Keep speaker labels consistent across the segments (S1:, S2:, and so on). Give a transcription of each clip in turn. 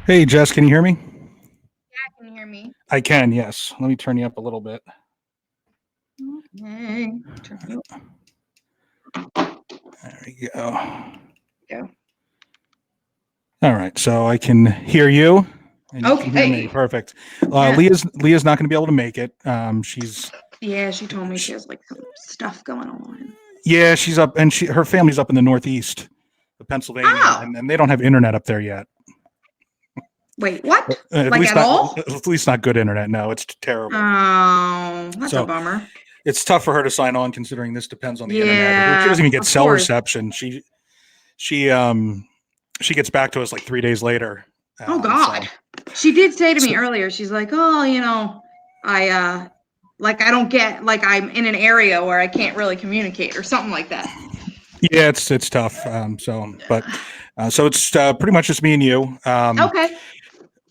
S1: Hey, Jess, can you hear me?
S2: Yeah, can you hear me?
S1: I can, yes. Let me turn you up a little bit.
S2: Okay. Turn you
S1: There we go.
S2: go.
S1: All right, so I can hear you, and you can hear me.
S2: Okay.
S1: Perfect.
S2: Yeah.
S1: Leah's not going to be able to make it.
S2: Yeah, she told me she
S1: She,
S2: has like some stuff going on.
S1: yeah, she's up, and her family's up in the Northeast of Pennsylvania,
S2: Oh,
S1: and they don't have internet up there yet.
S2: wait, what?
S1: At
S2: Like
S1: least
S2: at
S1: not,
S2: all?
S1: at least not good internet. No, it's terrible.
S2: Oh, that's a
S1: So
S2: bummer.
S1: it's tough for her to sign on, considering this depends on the internet. She
S2: Yeah,
S1: doesn't even get
S2: of
S1: cell
S2: course.
S1: reception. She she gets back to us like 3 days later.
S2: Oh God.
S1: So
S2: She did say to me
S1: so
S2: earlier, she's like, "Oh, I like I don't get like I'm in an area where I can't really communicate or something like that."
S1: yeah, it's tough. So it's pretty much just me and you.
S2: Okay.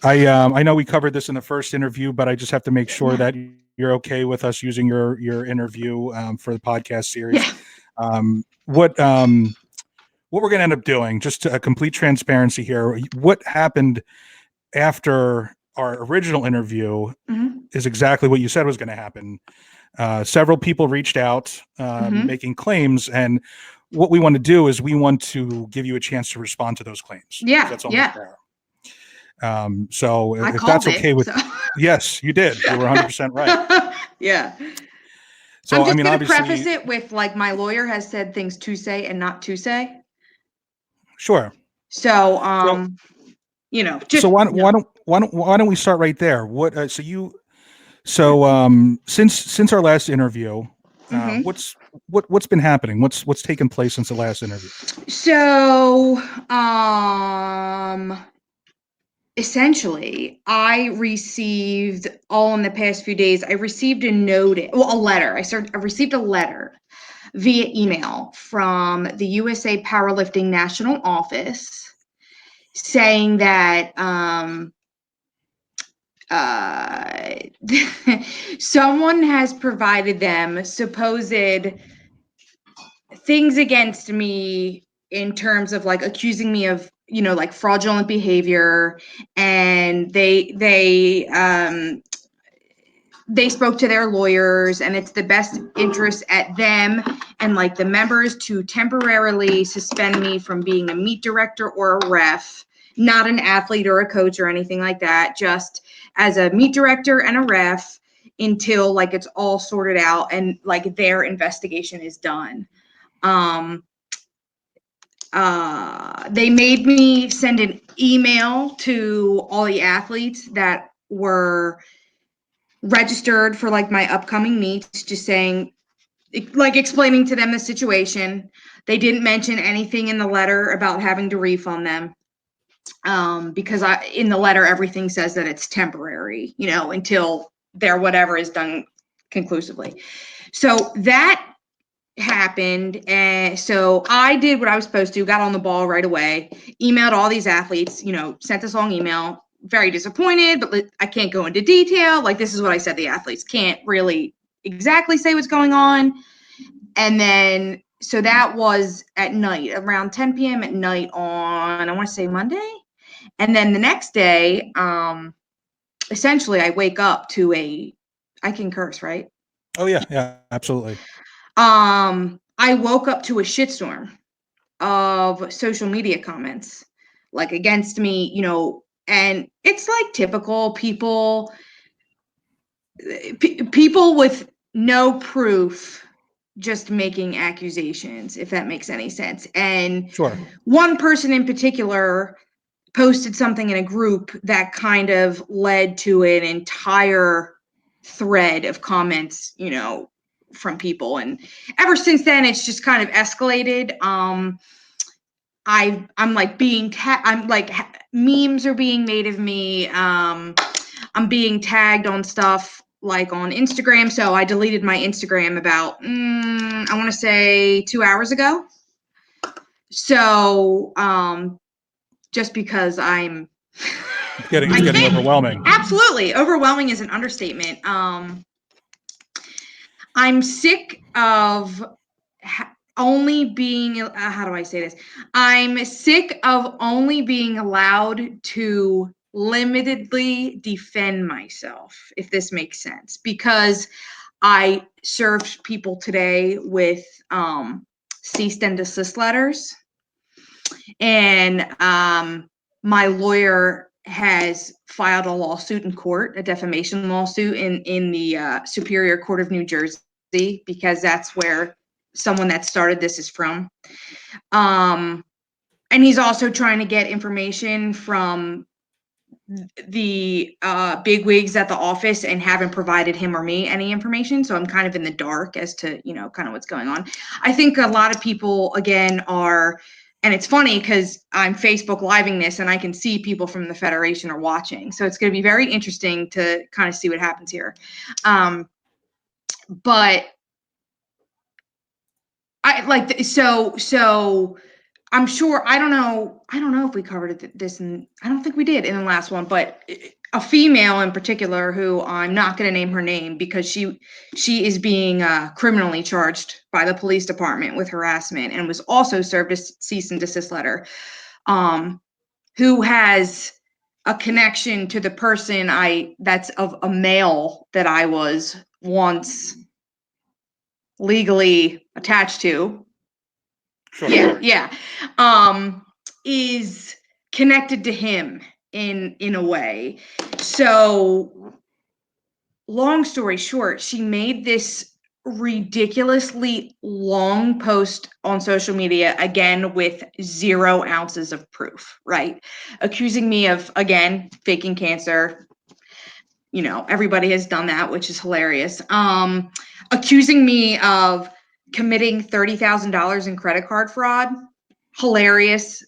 S1: I know we covered this in the first interview, but I just have to make sure
S2: Yeah.
S1: that you're okay with us using your interview for the podcast series.
S2: Yeah.
S1: Um, what we're going to end up doing, just a complete transparency here. What happened after our original interview
S2: Mm-hmm.
S1: is exactly what you said was going to happen. Several people reached out
S2: Mm-hmm.
S1: making claims, and what we want to do is we want to give you a chance to respond to those claims because
S2: Yeah.
S1: that's only
S2: Yeah.
S1: fair. So
S2: I
S1: if that's
S2: called it.
S1: okay with,
S2: So
S1: yes, you did. You were 100% right.
S2: yeah. I'm
S1: So I
S2: just
S1: mean,
S2: going to preface
S1: obviously,
S2: it with like my lawyer has said things to say and not to say.
S1: sure.
S2: So,
S1: So
S2: just no.
S1: why don't we start right there? What since our last interview,
S2: Hmm.
S1: what's been happening? What's taken place since the last interview?
S2: So, essentially, I received all in the past few days. I received a notice, well, a letter. I received a letter via email from the USA Powerlifting National Office saying that uh, someone has provided them supposed things against me in terms of like accusing me of like fraudulent behavior, and they spoke to their lawyers, and it's the best interest at them and like the members to temporarily suspend me from being a meet director or a ref, not an athlete or a coach or anything like that, just as a meet director and a ref until like it's all sorted out and like their investigation is done. um they made me send an email to all the athletes that were registered for like my upcoming meets, just saying, like explaining to them the situation. They didn't mention anything in the letter about having to refund them, because in the letter everything says that it's temporary, until their whatever is done conclusively. So that happened, and so I did what I was supposed to, got on the ball right away, emailed all these athletes, sent this long email, very disappointed, but I can't go into detail. Like, this is what I said: the athletes can't really exactly say what's going on. And then, so that was at night, around 10 p.m. at night on, I want to say Monday. And then the next day, essentially I wake up to I can curse, right?
S1: Oh yeah, absolutely.
S2: I woke up to a shitstorm of social media comments, like against me, and it's like typical people with no proof, just making accusations, if that makes any sense. And
S1: Sure.
S2: one person in particular posted something in a group that kind of led to an entire thread of comments, from people. And ever since then, it's just kind of escalated. I'm like I'm like memes are being made of me. I'm being tagged on stuff like on Instagram. So I deleted my Instagram about I want to say 2 hours ago. So just because
S1: It's
S2: I
S1: getting
S2: can't,
S1: overwhelming.
S2: absolutely overwhelming is an understatement. I'm sick of only being, how do I say this? I'm sick of only being allowed to limitedly defend myself, if this makes sense, because I served people today with cease and desist letters, and my lawyer has filed a lawsuit in court, a defamation lawsuit in the Superior Court of New Jersey, because that's where someone that started this is from. And he's also trying to get information from the bigwigs at the office and haven't provided him or me any information. So I'm kind of in the dark as to, kind of what's going on. I think a lot of people, again, are, and it's funny because I'm Facebook living this and I can see people from the Federation are watching. So it's going to be very interesting to kind of see what happens here. But I like, so I'm sure, I don't know if we covered this, and I don't think we did in the last one, but a female in particular, who I'm not going to name her name because she is being criminally charged by the police department with harassment, and was also served a cease and desist letter, who has a connection to the person that's of a male that I was once legally attached to.
S1: Sure.
S2: Yeah. Is connected to him in a way. So long story short, she made this ridiculously long post on social media, again, with 0 ounces of proof, right? Accusing me of, again, faking cancer. Everybody has done that, which is hilarious. Accusing me of committing $30,000 in credit card fraud. Hilarious.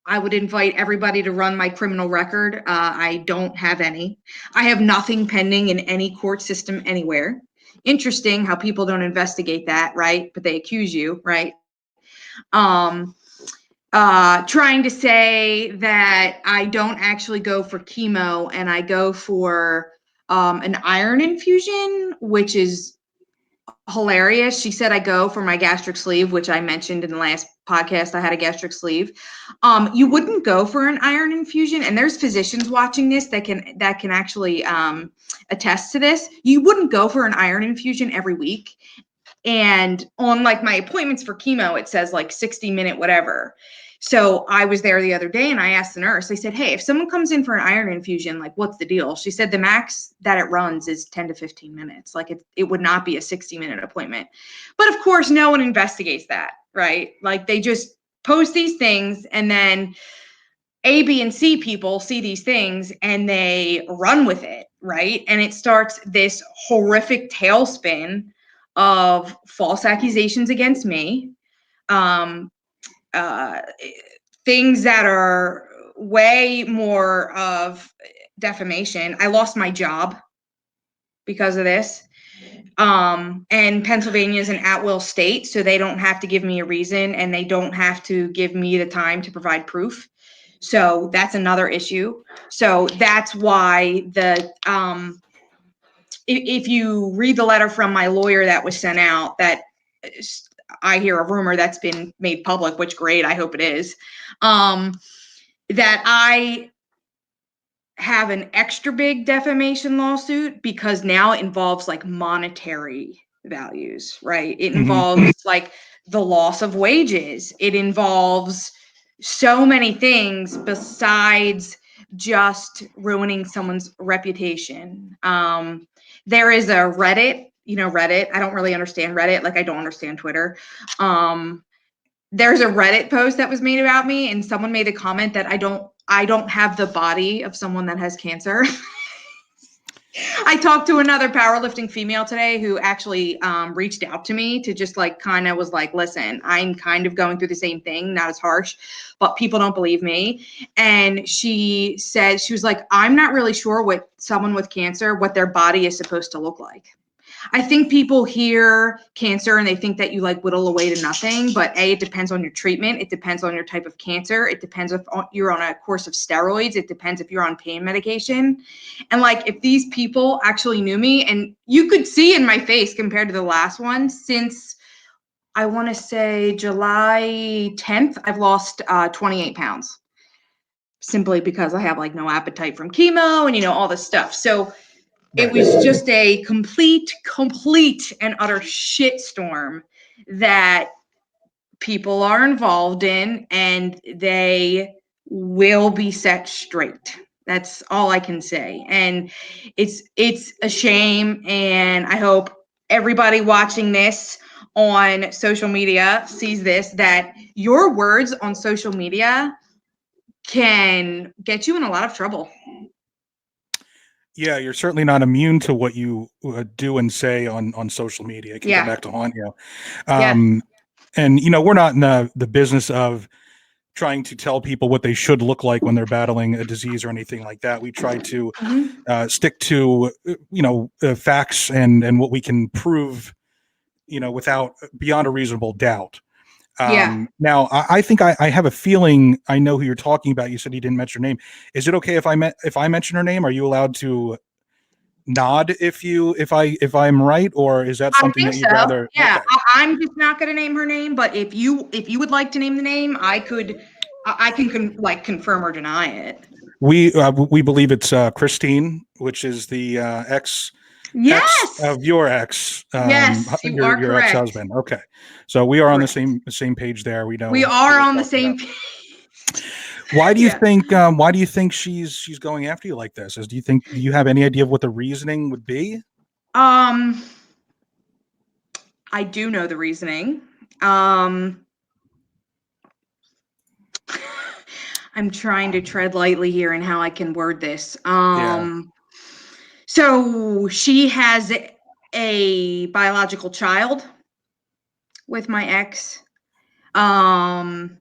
S2: I would invite everybody to run my criminal record. I don't have any. I have nothing pending in any court system anywhere. Interesting how people don't investigate that, right? But they accuse you, right? Trying to say that I don't actually go for chemo and I go for an iron infusion, which is hilarious. She said I go for my gastric sleeve, which I mentioned in the last podcast. I had a gastric sleeve. You wouldn't go for an iron infusion, and there's physicians watching this that can actually attest to this. You wouldn't go for an iron infusion every week. And on like my appointments for chemo, it says like 60-minute whatever. So I was there the other day and I asked the nurse, I said, hey, if someone comes in for an iron infusion, like what's the deal? She said the max that it runs is 10 to 15 minutes. Like it would not be a 60-minute appointment. But of course, no one investigates that, right? Like they just post these things, and then A, B, and C people see these things and they run with it, right? And it starts this horrific tailspin of false accusations against me, things that are way more of defamation. I lost my job because of this. And Pennsylvania is an at-will state, so they don't have to give me a reason, and they don't have to give me the time to provide proof. So that's another issue. So that's why if you read the letter from my lawyer that was sent out, that I hear a rumor that's been made public, which great, I hope it is, that I have an extra big defamation lawsuit because now it involves like monetary values, right? It involves like the loss of wages. It involves so many things besides just ruining someone's reputation. There is a Reddit, Reddit. I don't really understand Reddit. Like I don't understand Twitter. There's a Reddit post that was made about me, and someone made a comment that I don't have the body of someone that has cancer. I talked to another powerlifting female today who actually reached out to me to just like kind of was like, listen, I'm kind of going through the same thing, not as harsh, but people don't believe me. And she said, she was like, I'm not really sure what someone with cancer, what their body is supposed to look like. I think people hear cancer and they think that you like whittle away to nothing, but A, it depends on your treatment. It depends on your type of cancer. It depends if you're on a course of steroids. It depends if you're on pain medication. And like, if these people actually knew me, and you could see in my face compared to the last one, since I want to say July 10th, I've lost 28 pounds. simply because I have like no appetite from chemo and, all this stuff. So it
S1: Right.
S2: was just a complete and utter shitstorm that people are involved in, and they will be set straight. That's all I can say. And it's a shame, and I hope everybody watching this on social media sees this, that your words on social media can get you in a lot of trouble.
S1: Yeah, you're certainly not immune to what you do and say on social media. It can come back to haunt you. And we're not in the business of trying to tell people what they should look like when they're battling a disease or anything like that. We try to stick to facts and what we can prove, without beyond a reasonable doubt. Now, I think I have a feeling I know who you're talking about. You said you didn't mention her name. Is it okay if I mention her name? Are you allowed to nod if I'm right, or is that something that you'd rather?
S2: Yeah,
S1: Okay.
S2: I'm just not going to name her name, but if you would like to name the name, I can confirm or deny it.
S1: We believe it's Christine, which is the ex of your ex,
S2: Yes, you are
S1: your
S2: correct.
S1: ex-husband. Okay, so we are on the
S2: Correct.
S1: same page there. We know
S2: We
S1: who
S2: are
S1: we're
S2: on the
S1: talking
S2: same
S1: about.
S2: page.
S1: Why do you
S2: Yeah.
S1: think? Why do you think she's going after you like this? Do you have any idea of what the reasoning would be?
S2: I do know the reasoning. I'm trying to tread lightly here in how I can word this. So she has a biological child with my ex. And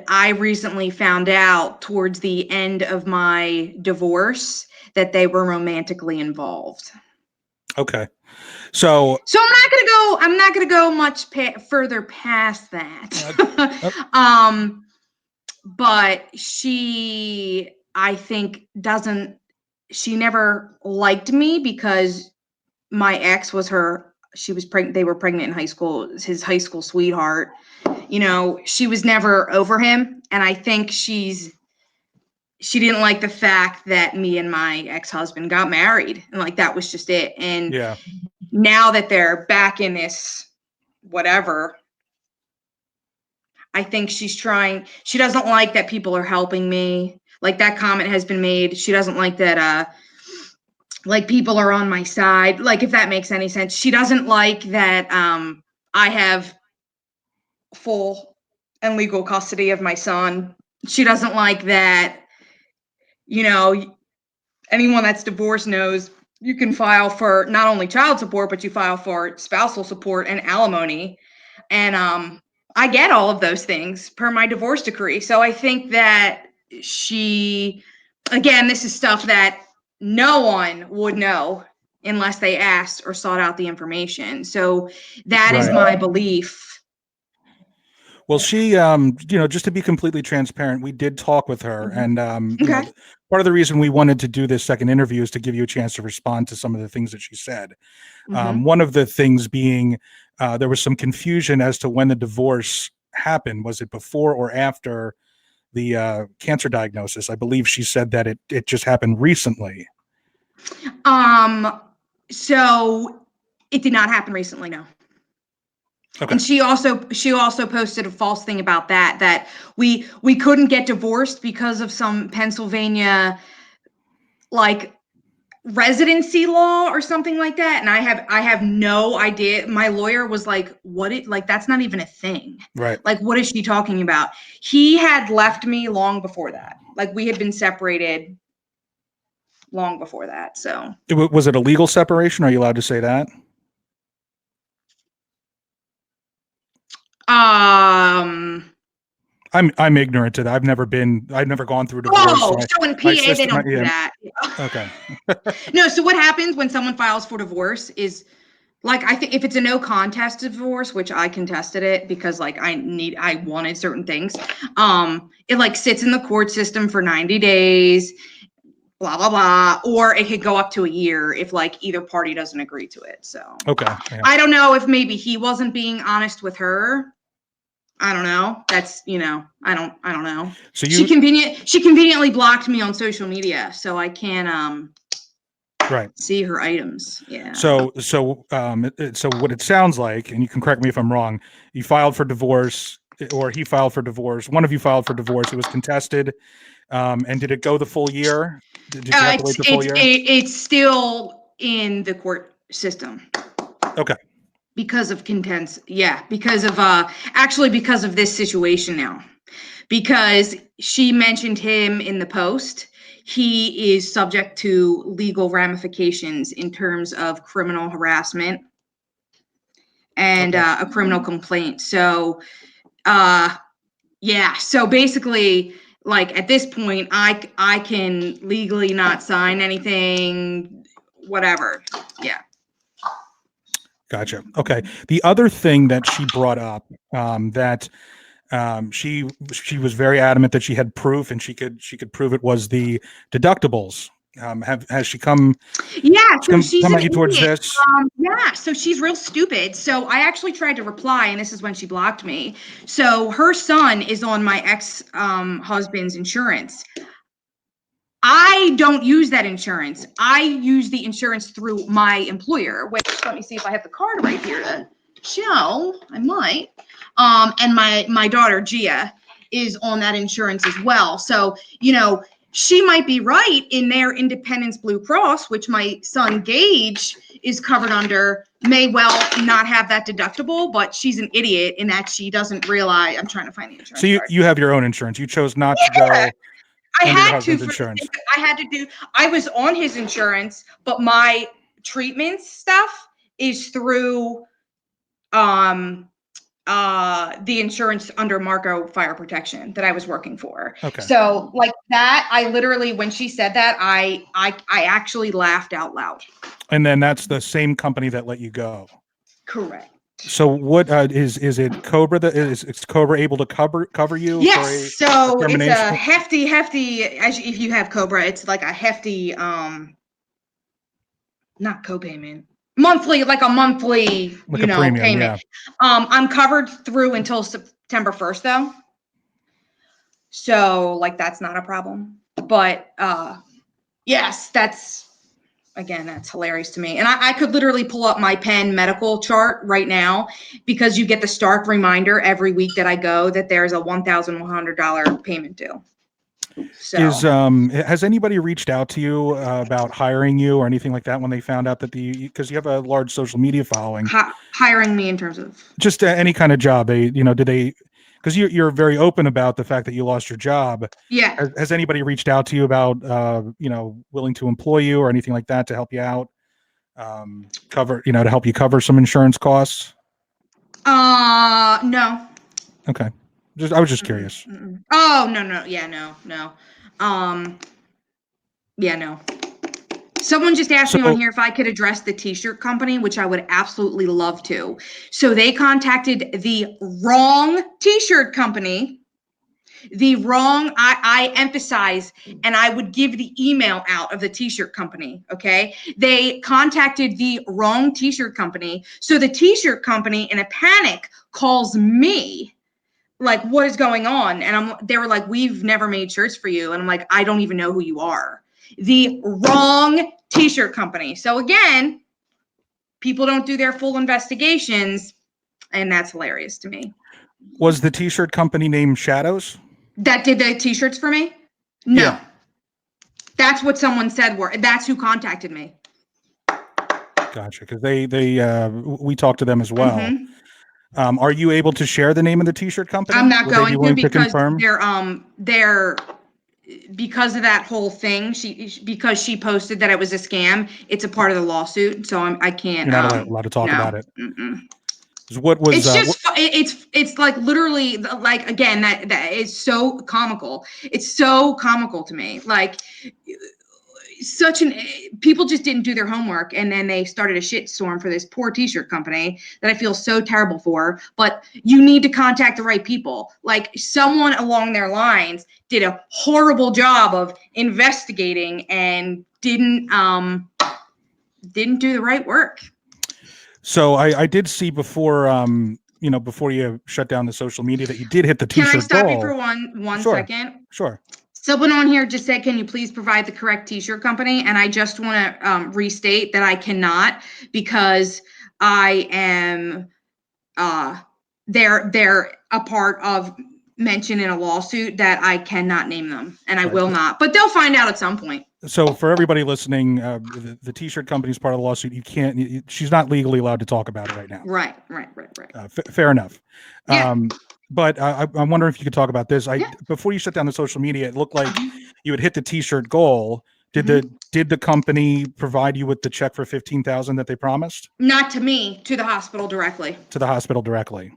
S2: I recently found out towards the end of my divorce that they were romantically involved.
S1: Okay. So
S2: I'm not gonna go much further past that. But she, I think, she never liked me because my ex was she was pregnant. They were pregnant in high school. It was his high school sweetheart. She was never over him. And I think she didn't like the fact that me and my ex-husband got married. And that was just it. And now that they're back in this whatever, I think she doesn't like that people are helping me. That comment has been made. She doesn't like that, people are on my side. If that makes any sense. She doesn't like that, I have full and legal custody of my son. She doesn't like that, anyone that's divorced knows you can file for not only child support, but you file for spousal support and alimony. And I get all of those things per my divorce decree. So I think that again, this is stuff that no one would know unless they asked or sought out the information. So that is my belief.
S1: Well, she, just to be completely transparent, we did talk with her, and part of the reason we wanted to do this second interview is to give you a chance to respond to some of the things that she said. One of the things being there was some confusion as to when the divorce happened. Was it before or after the cancer diagnosis? I believe she said that it just happened recently.
S2: So it did not happen recently, no. Okay. And she also posted a false thing about that we couldn't get divorced because of some Pennsylvania residency law or something like that. And I have no idea. My lawyer was like, that's not even a thing.
S1: Right.
S2: What is she talking about? He had left me long before that. We had been separated long before that. So
S1: was it a legal separation? Are you allowed to say that?
S2: I'm
S1: ignorant to that. I've never gone through a divorce.
S2: Oh, so in PA they don't do that.
S1: Okay.
S2: No, so what happens when someone files for divorce is I think if it's a no contest divorce, which I contested it because I wanted certain things, it sits in the court system for 90 days, blah blah blah, or it could go up to a year if either party doesn't agree to it. So
S1: okay.
S2: I don't know if maybe he wasn't being honest with her. I don't know. That's, I don't know.
S1: So
S2: she conveniently blocked me on social media, so I can't see her items. Yeah.
S1: So what it sounds like, and you can correct me if I'm wrong, you filed for divorce, or he filed for divorce. One of you filed for divorce. It was contested. And did it go the full year? Did you have to wait the full year?
S2: It's still in the court system.
S1: Okay.
S2: Because of because of actually because of this situation now. Because she mentioned him in the post, he is subject to legal ramifications in terms of criminal harassment and a criminal complaint. So so basically, like at this point, I can legally not sign anything, whatever. Yeah.
S1: Gotcha. Okay. The other thing that she brought up, that she was very adamant that she had proof, and she could prove it, was the deductibles. Has she come?
S2: Yeah, so she's
S1: come
S2: an
S1: at you towards
S2: idiot.
S1: this?
S2: So she's real stupid. So I actually tried to reply, and this is when she blocked me. So her son is on my ex husband's insurance. I don't use that insurance. I use the insurance through my employer, which, let me see if I have the card right here to show. I might. And my daughter Gia is on that insurance as well. So, she might be right in their Independence Blue Cross, which my son Gage is covered under, may well not have that deductible, but she's an idiot in that she doesn't realize. I'm trying to find the insurance.
S1: So you have your own insurance. You chose not to go.
S2: I had to for insurance. I was on his insurance, but my treatment stuff is through the insurance under Marco Fire Protection that I was working for.
S1: Okay.
S2: So like that, I literally, when she said that, I actually laughed out loud.
S1: And then that's the same company that let you go.
S2: Correct.
S1: So what is it Cobra that is Cobra able to cover you?
S2: Yes. So it's a hefty, if you have Cobra, it's like a hefty, not copayment. Monthly, like a monthly,
S1: like a premium,
S2: payment. Yeah. I'm covered through until September 1st though. So like that's not a problem. But yes, that's hilarious to me. And I could literally pull up my Penn medical chart right now, because you get the stark reminder every week that I go that there's a $1,100 payment due. So
S1: has anybody reached out to you about hiring you or anything like that when they found out that because you have a large social media following?
S2: Hiring me in terms of
S1: just any kind of job? Did they? Because you're very open about the fact that you lost your job.
S2: Yeah.
S1: Has anybody reached out to you about willing to employ you or anything like that to help you out? To help you cover some insurance costs?
S2: No.
S1: Okay. I was just curious.
S2: Oh, no. Yeah, no. Yeah, no. Someone just asked me on here if I could address the t-shirt company, which I would absolutely love to. So they contacted the wrong t-shirt company. I emphasize, and I would give the email out of the t-shirt company. Okay. They contacted the wrong t-shirt company. So the t-shirt company, in a panic, calls me. Like, what is going on? And they were like, we've never made shirts for you. And I'm like, I don't even know who you are. The wrong t-shirt company. So again, people don't do their full investigations, and that's hilarious to me.
S1: Was the t-shirt company named Shadows?
S2: That did the t-shirts for me? No. Yeah. That's what someone said. That's who contacted me.
S1: Gotcha. Because we talked to them as well. Mm-hmm. Are you able to share the name of the t-shirt company?
S2: I'm not going to, because they're because of that whole thing. Because she posted that it was a scam. It's a part of the lawsuit, so I can't.
S1: You're not allowed to talk about it.
S2: Mm-mm.
S1: What was?
S2: It's just it's like literally, like, again, that is so comical. It's so comical to me. Like, people just didn't do their homework, and then they started a shitstorm for this poor t-shirt company that I feel so terrible for. But you need to contact the right people. Like, someone along their lines did a horrible job of investigating and didn't do the right work.
S1: So I did see before before you shut down the social media, that you did hit the
S2: Can I
S1: t-shirt
S2: stop you
S1: goal.
S2: for one
S1: Sure.
S2: second?
S1: Sure.
S2: Someone on here just said, can you please provide the correct t-shirt company? And I just want to restate that I cannot, because I am they're a part of mention in a lawsuit that I cannot name them, and I will not, but they'll find out at some point.
S1: So for everybody listening, the t-shirt company is part of the lawsuit. You can't, she's not legally allowed to talk about it right now.
S2: Right.
S1: Fair enough.
S2: Yeah.
S1: But I'm wondering if you could talk about this. Before you shut down the social media, it looked like you had hit the t-shirt goal. Did the company provide you with the check for $15,000 that they promised?
S2: Not to me, to the hospital directly.
S1: To the hospital directly.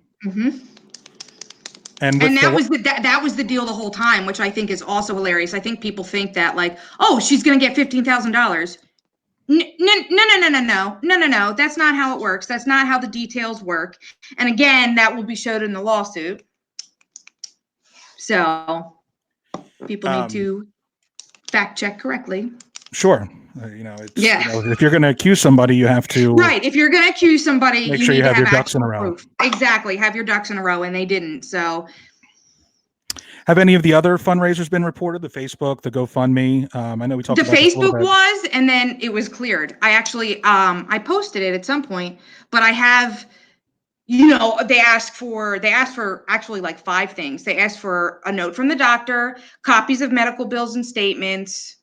S2: And that was the deal the whole time, which I think is also hilarious. I think people think that, like, oh, she's gonna get $15,000. No. That's not how it works. That's not how the details work. And again, that will be showed in the lawsuit. So people need to fact check correctly.
S1: Sure. If you're going to accuse somebody, you have to.
S2: Right. If you're going to accuse somebody,
S1: make sure you have your ducks in a row.
S2: Proof. Exactly. Have your ducks in a row, and they didn't. So.
S1: Have any of the other fundraisers been reported? The Facebook, the GoFundMe? I know we talked about this a little bit.
S2: The Facebook was, and then it was cleared. I actually, I posted it at some point, but I have, they asked for actually like 5 things. They asked for a note from the doctor, copies of medical bills and statements,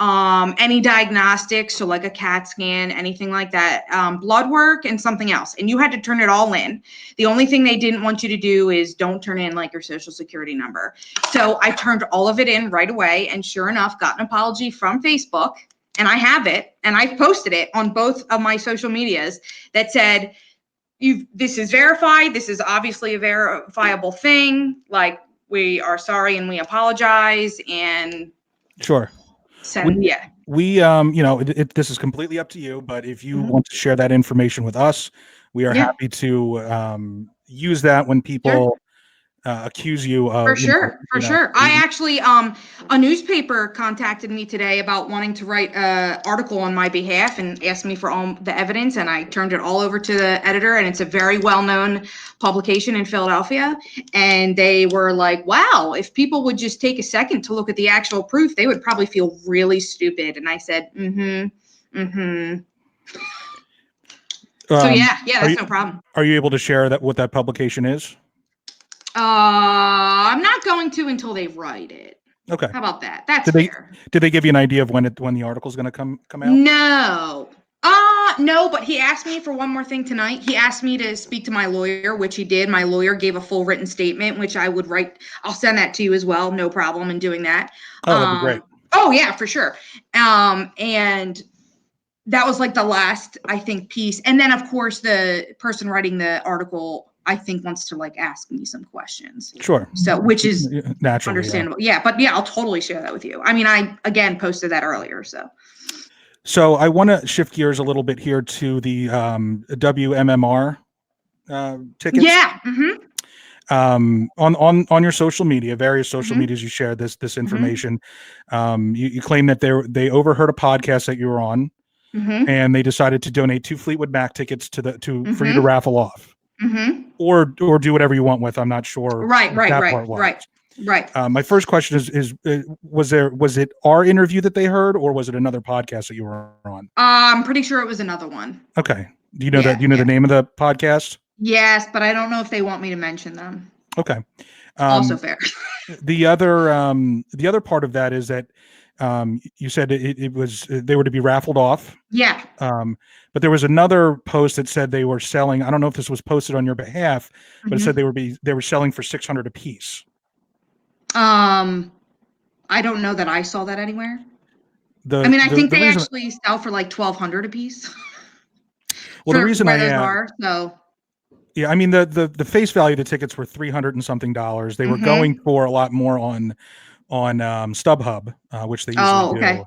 S2: any diagnostics, so like a CAT scan, anything like that, blood work, and something else. And you had to turn it all in. The only thing they didn't want you to do is don't turn in like your social security number. So I turned all of it in right away, and sure enough, got an apology from Facebook, and I have it, and I posted it on both of my social medias that said, this is verified. This is obviously a verifiable thing. Like, we are sorry and we apologize. And
S1: sure.
S2: So,
S1: this is completely up to you, but if you want to share that information with us, we are happy to use that when people accuse you of.
S2: For sure. I actually, a newspaper contacted me today about wanting to write an article on my behalf and asked me for all the evidence, and I turned it all over to the editor, and it's a very well-known publication in Philadelphia. And they were like, wow, if people would just take a second to look at the actual proof, they would probably feel really stupid. And I said, So that's no problem.
S1: Are you able to share what that publication is?
S2: I'm not going to until they write it.
S1: Okay.
S2: How about that? That's fair.
S1: Did they give you an idea of when the article is going to come out?
S2: No, but he asked me for one more thing tonight. He asked me to speak to my lawyer, which he did. My lawyer gave a full written statement, which I would write. I'll send that to you as well. No problem in doing that.
S1: Oh, that'd be great.
S2: Oh yeah, for sure. And that was like the last, I think, piece. And then of course the person writing the article, I think, wants to like ask me some questions.
S1: Sure.
S2: So, which is
S1: naturally
S2: understandable. Yeah. But yeah, I'll totally share that with you. I mean, I again posted that earlier.
S1: So I want to shift gears a little bit here to the WMMR tickets.
S2: Yeah.
S1: On your social media, various social medias, you shared this information. You claim that they overheard a podcast that you were on, and they decided to donate 2 Fleetwood Mac tickets for you to raffle off. Or do whatever you want with. I'm not sure.
S2: Right.
S1: My first question is was it our interview that they heard, or was it another podcast that you were on?
S2: I'm pretty sure it was another one.
S1: Okay. Do you know that? Do you know the name of the podcast?
S2: Yes, but I don't know if they want me to mention them.
S1: Okay.
S2: Also fair.
S1: The other part of that is that you said it was they were to be raffled off.
S2: Yeah.
S1: But there was another post that said they were selling. I don't know if this was posted on your behalf, but it said they were selling for $600 a piece.
S2: I don't know that I saw that anywhere. I think they actually sell for like $1,200 a piece.
S1: Well, the reason yeah, I mean the face value of the tickets were $300 and something. They were going for a lot more on StubHub, which they usually do.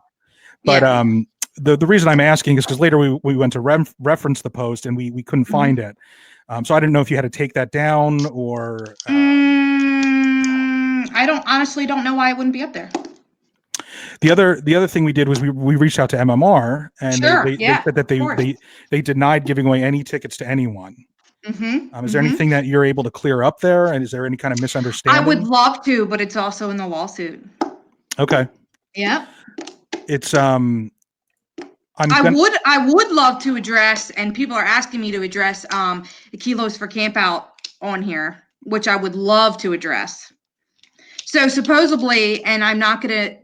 S1: But the reason I'm asking is because later we went to reference the post and we couldn't find it. So I didn't know if you had to take that down or.
S2: I honestly don't know why it wouldn't be up there.
S1: The other thing we did was we reached out to MMR and they said that they denied giving away any tickets to anyone. Is there anything that you're able to clear up there? And is there any kind of misunderstanding?
S2: I would love to, but it's also in the lawsuit.
S1: Okay.
S2: Yeah.
S1: It's
S2: I would love to address, and people are asking me to address the kilos for camp out on here, which I would love to address. So supposedly, and I'm not gonna,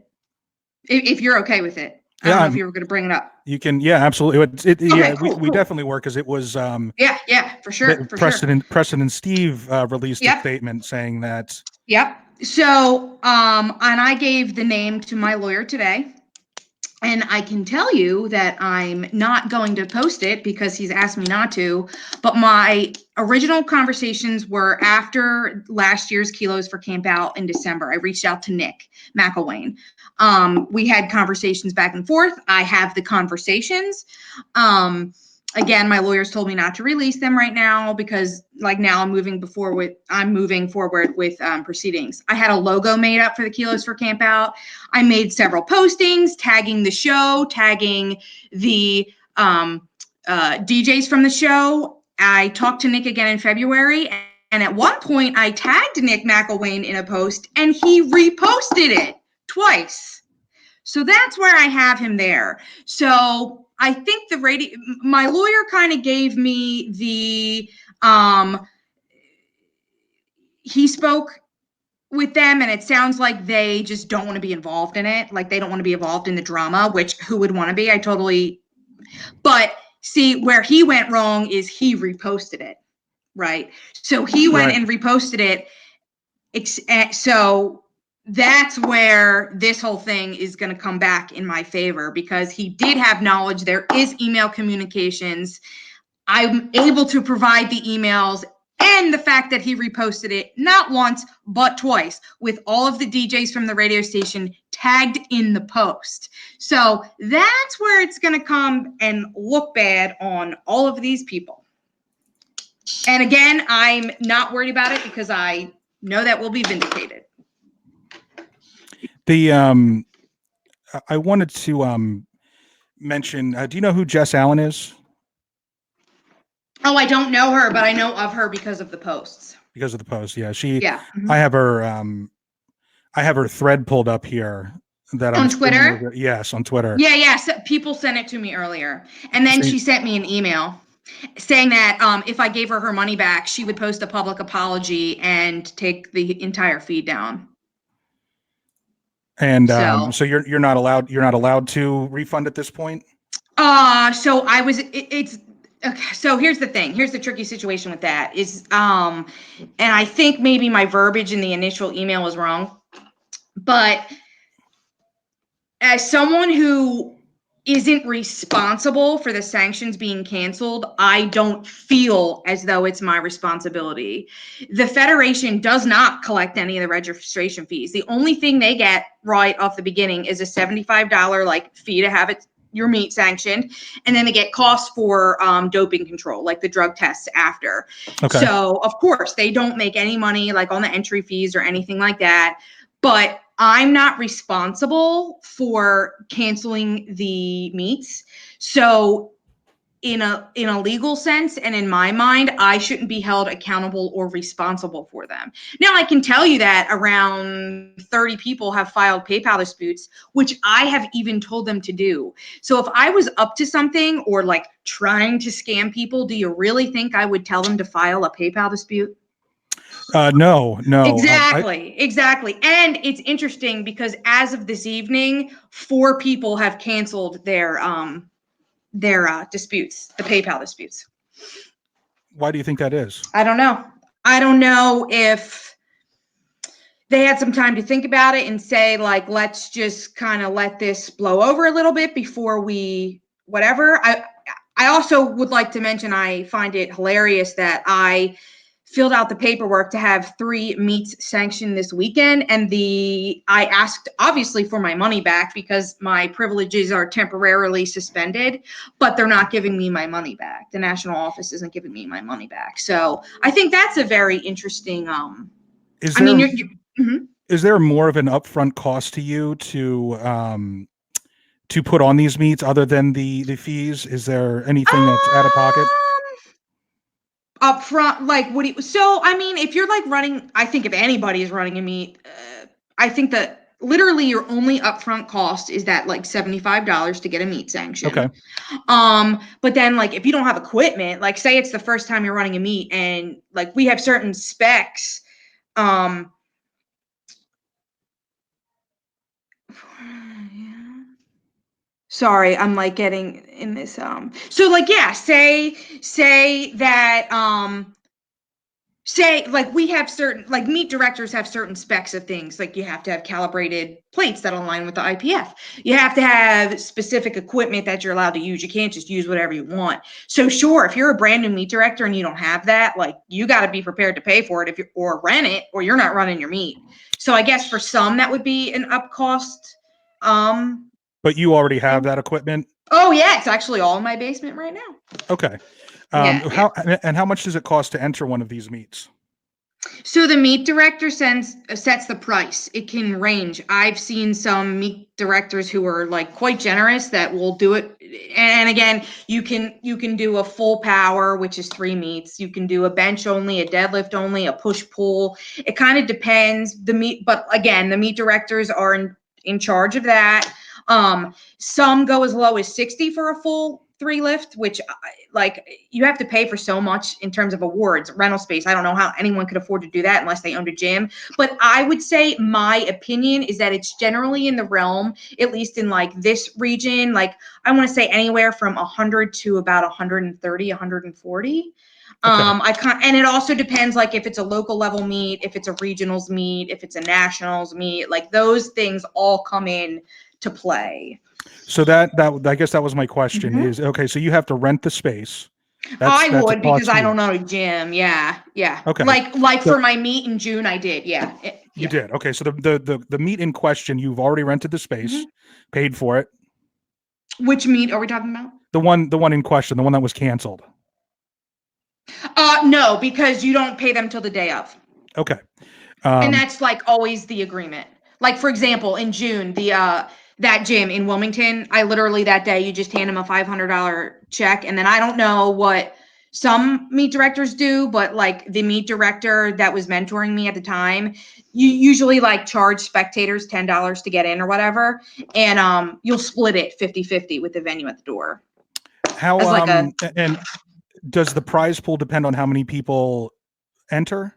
S2: if you're okay with it, I don't know if you were gonna bring it up.
S1: You can, yeah, absolutely.
S2: Okay, cool,
S1: we definitely were, because it was
S2: yeah, for sure.
S1: President Steve released a statement saying that.
S2: Yep. So and I gave the name to my lawyer today. And I can tell you that I'm not going to post it because he's asked me not to. But my original conversations were after last year's kilos for camp out in December. I reached out to Nick McElwain. We had conversations back and forth. I have the conversations. Again, my lawyers told me not to release them right now because, like, now I'm moving forward with proceedings. I had a logo made up for the kilos for camp out. I made several postings tagging the show, tagging the DJs from the show. I talked to Nick again in February, and at one point I tagged Nick McElwain in a post, and he reposted it twice. So that's where I have him there. So I think my lawyer kind of gave me the, he spoke with them, and it sounds like they just don't want to be involved in it. Like, they don't want to be involved in the drama, which who would want to be? But see, where he went wrong is he reposted it, right? So he went and reposted it. So that's where this whole thing is going to come back in my favor, because he did have knowledge. There is email communications. I'm able to provide the emails, and the fact that he reposted it not once, but twice, with all of the DJs from the radio station tagged in the post. So that's where it's going to come and look bad on all of these people. And again, I'm not worried about it because I know that we'll be vindicated.
S1: I wanted to mention, do you know who Jess Allen is?
S2: Oh, I don't know her, but I know of her because of the posts.
S1: Because of the post, yeah.
S2: Mm-hmm.
S1: I have her thread pulled up here. That
S2: on Twitter?
S1: Yes, on Twitter.
S2: Yeah. So people sent it to me earlier. And then she sent me an email saying that if I gave her money back, she would post a public apology and take the entire feed down.
S1: And so you're not allowed to refund at this point?
S2: So I was it's okay, so here's the thing. Here's the tricky situation with that is and I think maybe my verbiage in the initial email was wrong. But as someone who isn't responsible for the sanctions being canceled, I don't feel as though it's my responsibility. The Federation does not collect any of the registration fees. The only thing they get right off the beginning is a $75 fee to have your meet sanctioned, and then they get costs for doping control, like the drug tests after. Okay. So of course they don't make any money on the entry fees or anything like that, but I'm not responsible for canceling the meets. So in a legal sense and in my mind, I shouldn't be held accountable or responsible for them. Now, I can tell you that around 30 people have filed PayPal disputes, which I have even told them to do. So if I was up to something or trying to scam people, do you really think I would tell them to file a PayPal dispute?
S1: No.
S2: Exactly. And it's interesting because as of this evening, 4 people have canceled their disputes, the PayPal disputes.
S1: Why do you think that is?
S2: I don't know if they had some time to think about it and say, let's just kind of let this blow over a little bit before we whatever. I also would like to mention, I find it hilarious that I filled out the paperwork to have 3 meets sanctioned this weekend, and I asked obviously for my money back because my privileges are temporarily suspended, but they're not giving me my money back. The national office isn't giving me my money back. So I think that's a very interesting
S1: is there more of an upfront cost to you to put on these meets other than the fees? Is there anything that's out of pocket?
S2: Up front, like so I mean, if you're like running, I think if anybody's running a meet, I think that literally your only upfront cost is that like $75 to get a meet sanction.
S1: Okay.
S2: But then like if you don't have equipment, like say it's the first time you're running a meet and like we have certain specs, sorry, I'm like getting in this so like yeah, say that say like we have certain like meet directors have certain specs of things, like you have to have calibrated plates that align with the IPF, you have to have specific equipment that you're allowed to use, you can't just use whatever you want. So sure, if you're a brand new meet director and you don't have that, like you got to be prepared to pay for it, if you or rent it, or you're not running your meet. So I guess for some that would be an up cost.
S1: But you already have that equipment?
S2: Oh yeah, it's actually all in my basement right now.
S1: Okay. How much does it cost to enter one of these meets? So
S2: the meet director sets the price. It can range. I've seen some meet directors who are like quite generous that will do it. And again, you can do a full power, which is 3 meets. You can do a bench only, a deadlift only, a push pull. It kind of depends. But again, the meet directors are in charge of that. Some go as low as 60 for a full 3 lift, which like you have to pay for so much in terms of awards, rental space. I don't know how anyone could afford to do that unless they owned a gym. But I would say my opinion is that it's generally in the realm, at least in like this region, like I want to say anywhere from 100 to about 130, 140. Okay. And it also depends, like if it's a local level meet, if it's a regionals meet, if it's a nationals meet, like those things all come in to play.
S1: So that I guess that was my question. Mm-hmm. Is okay. So you have to rent the space.
S2: I would, because I don't know a gym. Yeah.
S1: Okay.
S2: Like so, for my meet in June, I did. Yeah.
S1: You did. Okay. So the meet in question, you've already rented the space, paid for it.
S2: Which meet are we talking about?
S1: The one in question, the one that was canceled.
S2: No, because you don't pay them till the day of.
S1: Okay.
S2: And that's like always the agreement. Like for example, in June, that gym in Wilmington, I literally that day you just hand them a $500 check, and then I don't know what some meet directors do, but like the meet director that was mentoring me at the time, you usually like charge spectators $10 to get in or whatever, and you'll split it 50-50 with the venue at the door.
S1: How and does the prize pool depend on how many people enter?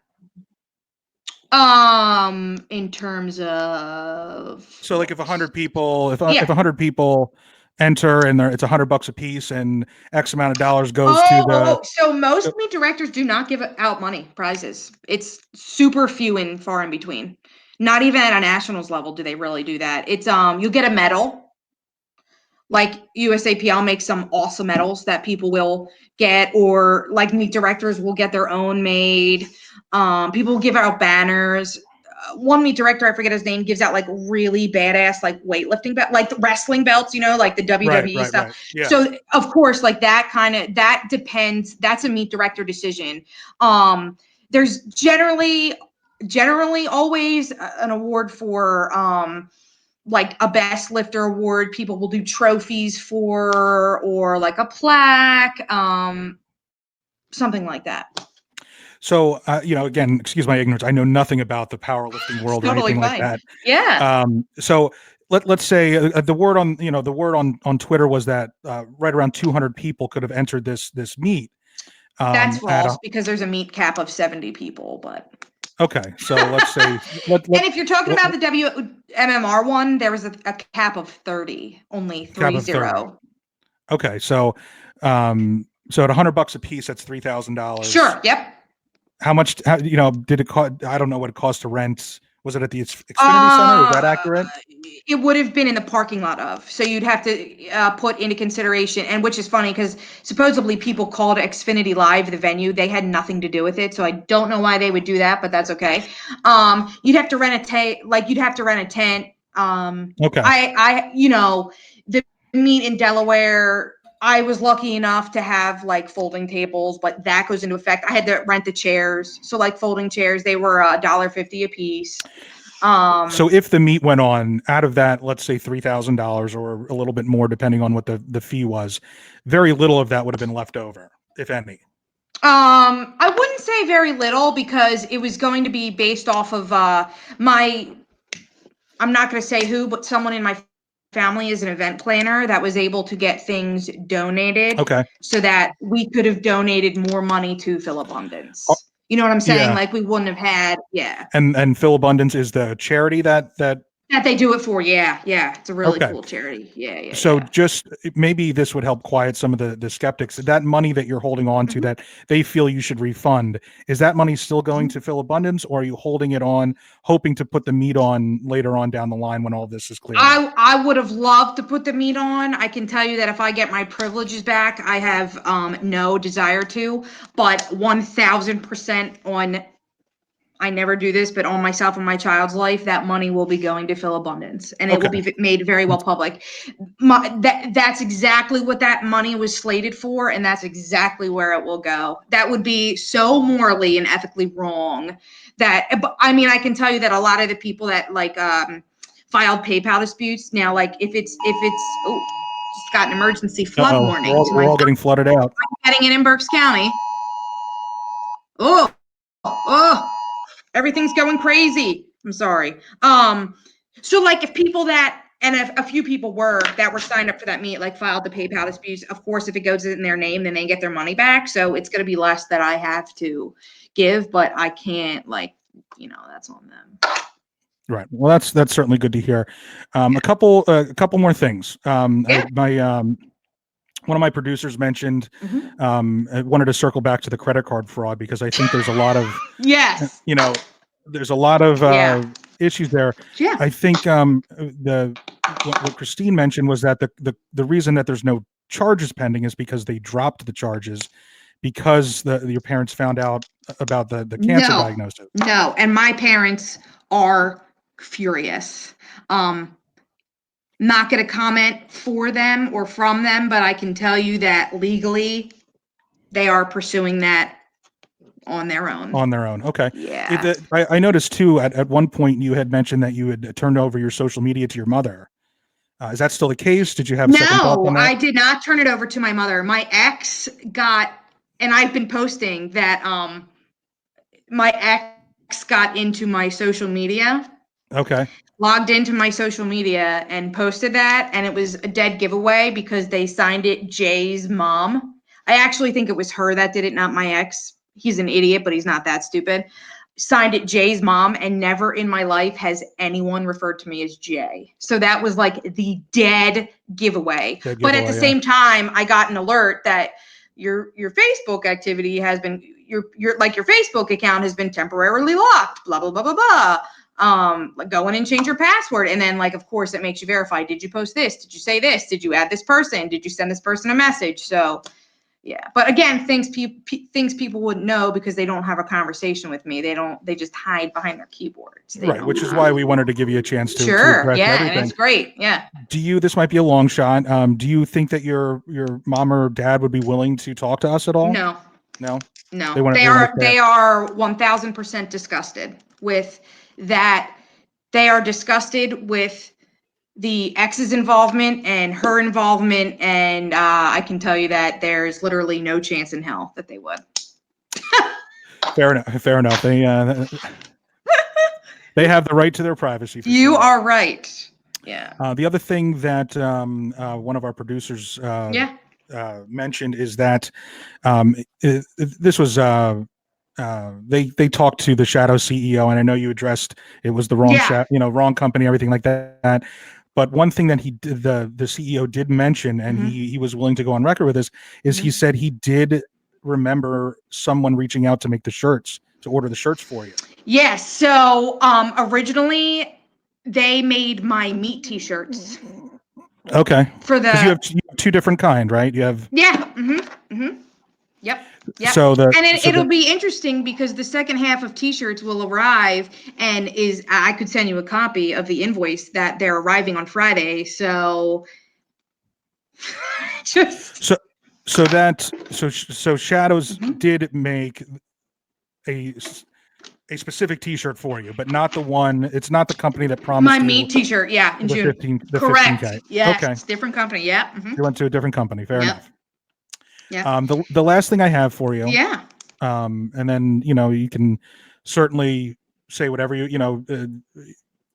S2: In terms of,
S1: so like if 100 people, if 100 people enter and it's $100 a piece and X amount of dollars goes to the.
S2: So most meet directors do not give out money prizes. It's super few and far in between. Not even at a nationals level do they really do that. It's you'll get a medal. Like USAPL makes some awesome medals that people will get, or like meet directors will get their own made. People give out banners. One meet director, I forget his name, gives out like really badass like weightlifting belt, like the wrestling belts, you know, like the WWE stuff. Right. Yeah. So of course, like that depends. That's a meet director decision. There's generally always an award for like a best lifter award. People will do trophies for, or like a plaque, something like that.
S1: So, again, excuse my ignorance. I know nothing about the powerlifting world or anything like that.
S2: Yeah.
S1: So let's say the word on Twitter was that right around 200 people could have entered this meet.
S2: That's false, because there's a meet cap of 70 people, but.
S1: Okay, so let's say.
S2: And if you're talking about the WMMR one, there was a cap of 30, only 30.
S1: Okay, so at $100 a piece, that's $3,000.
S2: Sure. Yep.
S1: How much? Did it cost? I don't know what it cost to rent. Was it at the Xfinity Center? Is that accurate?
S2: It would have been in the parking lot of. So you'd have to put into consideration, and which is funny because supposedly people called Xfinity Live the venue. They had nothing to do with it, so I don't know why they would do that, but that's okay. You'd have to rent you'd have to rent a tent. Okay. The meet in Delaware, I was lucky enough to have like folding tables, but that goes into effect. I had to rent the chairs. So like folding chairs, they were $1.50 a piece.
S1: So if the meet went on, out of that, let's say $3,000 or a little bit more, depending on what the fee was, very little of that would have been left over, if any.
S2: I wouldn't say very little because it was going to be based off of I'm not going to say who, but someone in my family is an event planner that was able to get things donated.
S1: Okay.
S2: So that we could have donated more money to Phil Abundance. You know what I'm saying?
S1: Yeah.
S2: Like we wouldn't have had,
S1: And Phil Abundance is the charity that
S2: they do it for. Yeah. It's a really
S1: okay.
S2: cool charity. Yeah.
S1: So just maybe this would help quiet some of the skeptics. That money that you're holding on to that they feel you should refund, is that money still going to Phil Abundance, or are you holding it on, hoping to put the meat on later on down the line when all this is clear?
S2: I would have loved to put the meat on. I can tell you that if I get my privileges back, I have no desire to, but 1000% on, I never do this, but on myself and my child's life, that money will be going to Phil Abundance, and it will be made very well public. That's exactly what that money was slated for, and that's exactly where it will go. That would be so morally and ethically wrong that, I mean, I can tell you that a lot of the people that like filed PayPal disputes now, like if it's just got an emergency flood warning.
S1: We're all getting flooded out.
S2: I'm getting it in Berks County. Oh. Everything's going crazy. I'm sorry. So like if people that, and if a few people were signed up for that meet, like filed the PayPal disputes, of course, if it goes in their name, then they get their money back. So it's going to be less that I have to give, but I can't, like, that's on them.
S1: Right. Well, that's certainly good to hear. A couple more things. One of my producers mentioned, I wanted to circle back to the credit card fraud because I think there's a lot of, there's a lot of issues there.
S2: Yeah.
S1: I think what Christine mentioned was that the reason that there's no charges pending is because they dropped the charges because your parents found out about the cancer diagnosis.
S2: No, and my parents are furious. Not going to comment for them or from them, but I can tell you that legally they are pursuing that on their own.
S1: Okay.
S2: Yeah.
S1: I noticed too, at one point you had mentioned that you had turned over your social media to your mother. Is that still the case? Did you have a second thought on that?
S2: I did not turn it over to my mother. My ex got, and I've been posting that my ex got into my social media.
S1: Okay.
S2: Logged into my social media and posted that, and it was a dead giveaway because they signed it Jay's mom. I actually think it was her that did it, not my ex. He's an idiot, but he's not that stupid. Signed it Jay's mom, and never in my life has anyone referred to me as Jay. So that was like the dead giveaway. But at the same time, I got an alert that your Facebook activity has been, your Facebook account has been temporarily locked, blah, blah, blah, blah, blah. Go in and change your password, and then, like, of course it makes you verify. Did you post this? Did you say this? Did you add this person? Did you send this person a message? So yeah, but again, things people wouldn't know because they don't have a conversation with me. They just hide behind their keyboards.
S1: Right, which is why we wanted to give you a chance to
S2: address
S1: everything.
S2: And it's great. Yeah.
S1: This might be a long shot. Do you think that your mom or dad would be willing to talk to us at all?
S2: No.
S1: They
S2: are 1000% disgusted with that. They are disgusted with the ex's involvement and her involvement, and I can tell you that there's literally no chance in hell that they would.
S1: Fair enough. They have the right to their privacy.
S2: You are right. Yeah.
S1: The other thing that one of our producers mentioned is that this was they talked to the shadow CEO, and I know you addressed it was the wrong wrong company, everything like that. But one thing that the CEO did mention, and he was willing to go on record with this, is he said he did remember someone reaching out to make the shirts, to order the shirts for you.
S2: Yes. So originally they made my meat t-shirts.
S1: Okay.
S2: Because
S1: you have two different kind, right? You have
S2: Yep.
S1: So
S2: it'll be interesting because the second half of t-shirts will arrive, and I could send you a copy of the invoice that they're arriving on Friday. So
S1: so Shadows did make a specific t-shirt for you, but not the one. It's not the company that promised
S2: my meat t-shirt. Yeah, in June. Correct. 15K. Yeah. Okay. It's a different company. Yeah.
S1: You went to a different company. Fair enough.
S2: Yeah.
S1: The last thing I have for you And then, you can certainly say whatever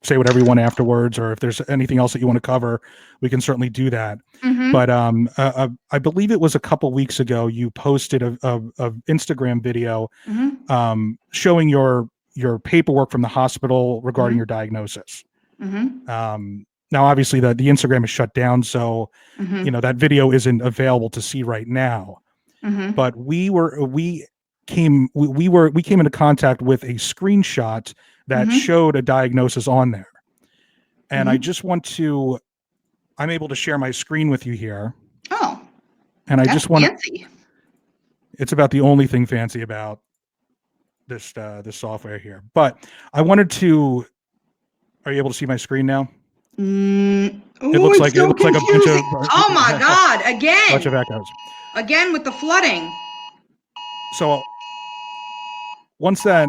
S1: say whatever you want afterwards, or if there's anything else that you want to cover, we can certainly do that.
S2: Mm-hmm.
S1: But I believe it was a couple weeks ago, you posted a Instagram video
S2: Mm-hmm.
S1: showing your paperwork from the hospital regarding your diagnosis.
S2: Mm-hmm.
S1: Now, obviously, the Instagram is shut down, so
S2: Mm-hmm.
S1: that video isn't available to see right now.
S2: Mm-hmm.
S1: But we came into contact with a screenshot that
S2: Mm-hmm.
S1: showed a diagnosis on there, and
S2: Mm-hmm.
S1: I just I'm able to share my screen with you here.
S2: Oh,
S1: and I
S2: that's
S1: just want
S2: fancy.
S1: It's about the only thing fancy about this software here. But I wanted to. Are you able to see my screen now?
S2: It
S1: looks like
S2: so
S1: a bunch
S2: confusing.
S1: of
S2: Oh my God!
S1: bunch of
S2: Again,
S1: echoes.
S2: again with the flooding.
S1: So once that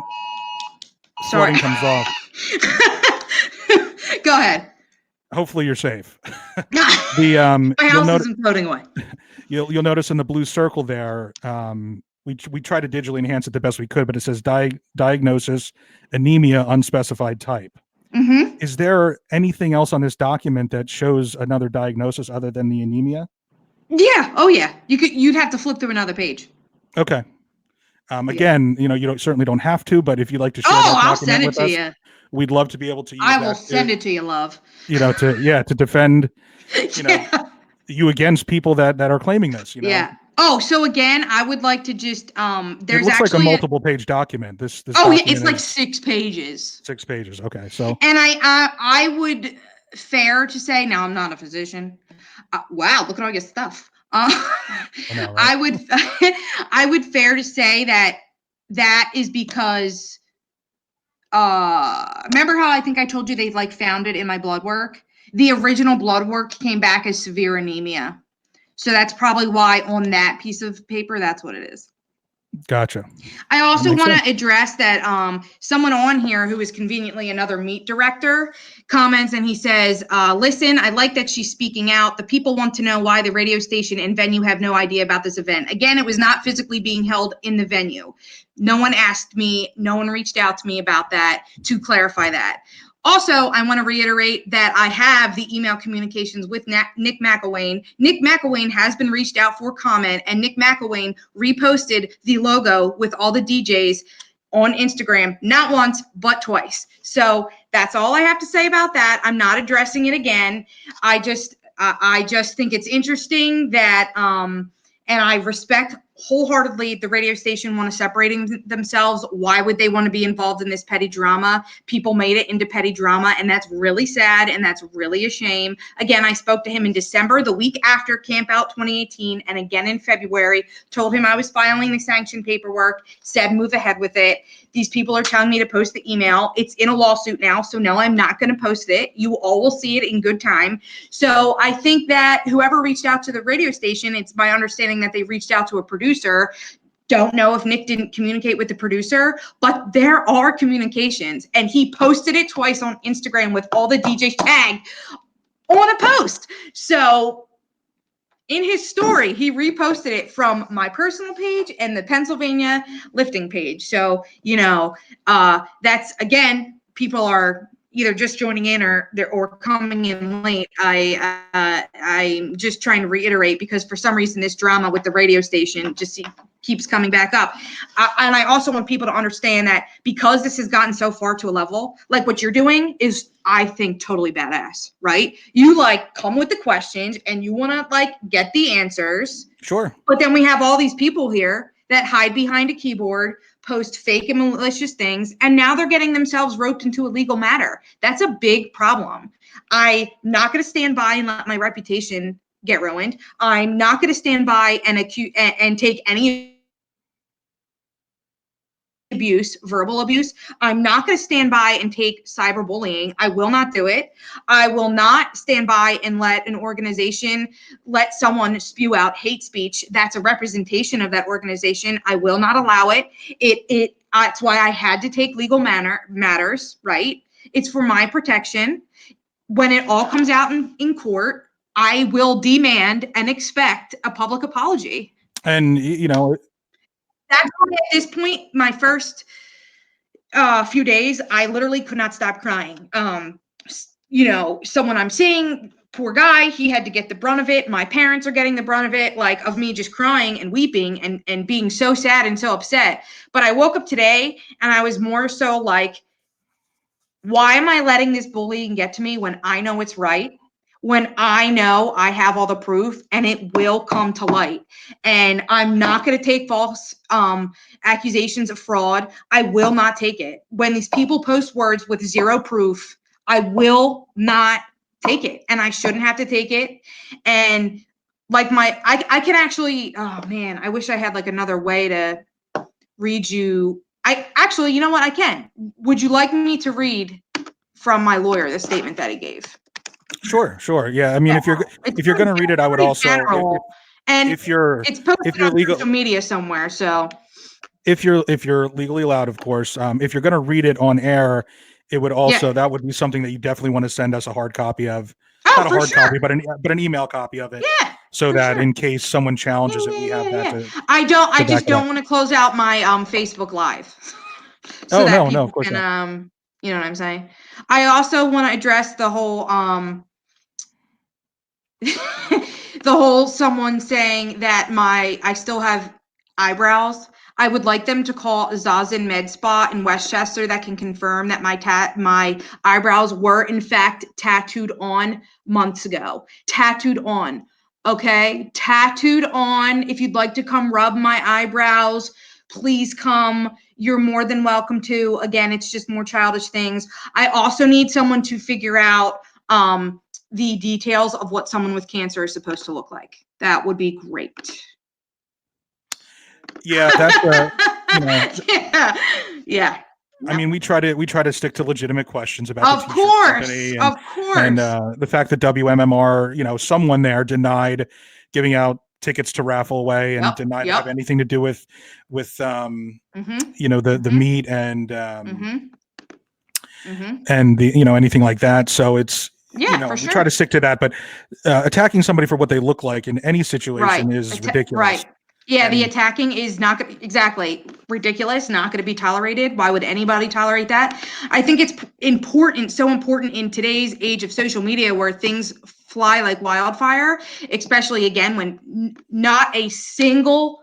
S2: Sorry.
S1: flooding comes off,
S2: Go ahead.
S1: hopefully you're safe.
S2: My house isn't floating away.
S1: You'll notice in the blue circle there, we try to digitally enhance it the best we could, but it says diagnosis, anemia, unspecified type.
S2: Mm-hmm.
S1: Is there anything else on this document that shows another diagnosis other than the anemia?
S2: Yeah. Oh yeah. You'd have to flip through another page.
S1: Okay. Again, you certainly don't have to, but if you'd like to share that
S2: I'll
S1: document
S2: send it
S1: with
S2: to
S1: us,
S2: you.
S1: we'd love to be able to use
S2: I
S1: that.
S2: will send it to you, love.
S1: To defend,
S2: Yeah.
S1: you against people that are claiming this.
S2: Yeah. Oh, so again, I would like to just
S1: it
S2: there's
S1: looks like a
S2: actually
S1: multiple page document. This
S2: oh yeah,
S1: document
S2: it's like
S1: is
S2: 6 pages.
S1: 6 pages. Okay, so
S2: And I would fair to say, now I'm not a physician. Wow, look at all your stuff.
S1: I know, right?
S2: I would I would fair to say that is because remember how I think I told you they like found it in my blood work? The original blood work came back as severe anemia. So that's probably why on that piece of paper, that's what it is.
S1: Gotcha.
S2: I also want to address that someone on here who is conveniently another meet director comments and he says, listen, I like that she's speaking out. The people want to know why the radio station and venue have no idea about this event. Again, it was not physically being held in the venue. No one asked me, no one reached out to me about that to clarify that. Also, I want to reiterate that I have the email communications with Nick McElwain. Nick McElwain has been reached out for comment, and Nick McElwain reposted the logo with all the DJs on Instagram, not once, but twice. So that's all I have to say about that. I'm not addressing it again. I just think it's interesting that, and I respect wholeheartedly the radio station want to separating themselves. Why would they want to be involved in this petty drama? People made it into petty drama, and that's really sad, and that's really a shame. Again, I spoke to him in December, the week after Camp Out 2018, and again in February, told him I was filing the sanction paperwork, said move ahead with it. These people are telling me to post the email. It's in a lawsuit now, so no, I'm not going to post it. You all will see it in good time. So I think that whoever reached out to the radio station, it's my understanding that they reached out to a producer. Don't know if Nick didn't communicate with the producer, but there are communications, and he posted it twice on Instagram with all the DJs tagged on a post. So in his story, he reposted it from my personal page and the Pennsylvania lifting page. So, that's, again, people are either just joining in or coming in late. I'm just trying to reiterate because for some reason this drama with the radio station just keeps coming back up. And I also want people to understand that because this has gotten so far to a level, like what you're doing is, I think, totally badass, right? You come with the questions and you want to get the answers.
S1: Sure.
S2: But then we have all these people here that hide behind a keyboard, post fake and malicious things, and now they're getting themselves roped into a legal matter. That's a big problem. I'm not going to stand by and let my reputation get ruined. I'm not going to stand by and take any abuse, verbal abuse. I'm not going to stand by and take cyberbullying. I will not do it. I will not stand by and let an organization let someone spew out hate speech. That's a representation of that organization. I will not allow it. That's why I had to take legal matters, right? It's for my protection. When it all comes out in court, I will demand and expect a public apology.
S1: And
S2: that's why at this point, my first few days, I literally could not stop crying. Someone I'm seeing, poor guy, he had to get the brunt of it. My parents are getting the brunt of it, like of me just crying and weeping and being so sad and so upset. But I woke up today and I was more so like, why am I letting this bullying get to me when I know it's right? When I know I have all the proof and it will come to light. And I'm not going to take false accusations of fraud. I will not take it. When these people post words with zero proof, I will not take it. And I shouldn't have to take it. And like I can actually, oh man, I wish I had like another way to read you. You know what? I can. Would you like me to read from my lawyer the statement that he gave?
S1: Sure. Yeah. I mean, if you're going to read it, I would also,
S2: it's posted on social media somewhere. So
S1: if you're legally allowed, of course, if you're going to read it on air, it would also, that would be something that you definitely want to send us a hard copy of. Not a hard copy, but an email copy of it.
S2: Yeah.
S1: So that in case someone challenges it, we have that to.
S2: I just don't want to close out my Facebook Live.
S1: So no, of course
S2: not. You know what I'm saying? I also want to address the whole someone saying that I still have eyebrows. I would like them to call Zazen Med Spa in Westchester that can confirm that my eyebrows were in fact tattooed on months ago. Tattooed on. Okay? Tattooed on. If you'd like to come rub my eyebrows, please come. You're more than welcome to. Again, it's just more childish things. I also need someone to figure out the details of what someone with cancer is supposed to look like. That would be great.
S1: Yeah, that's
S2: yeah.
S1: I mean, we try to stick to legitimate questions about
S2: the company,
S1: of course. And the fact that WMMR, someone there denied giving out tickets to Raffle away and denied to have anything to do with the meet and and the anything like that. So it's for sure. We try to stick to that, but attacking somebody for what they look like in any situation is ridiculous.
S2: Right. Yeah, the attacking is not exactly ridiculous, not going to be tolerated. Why would anybody tolerate that? I think it's important, so important in today's age of social media where things fly like wildfire, especially again when not a single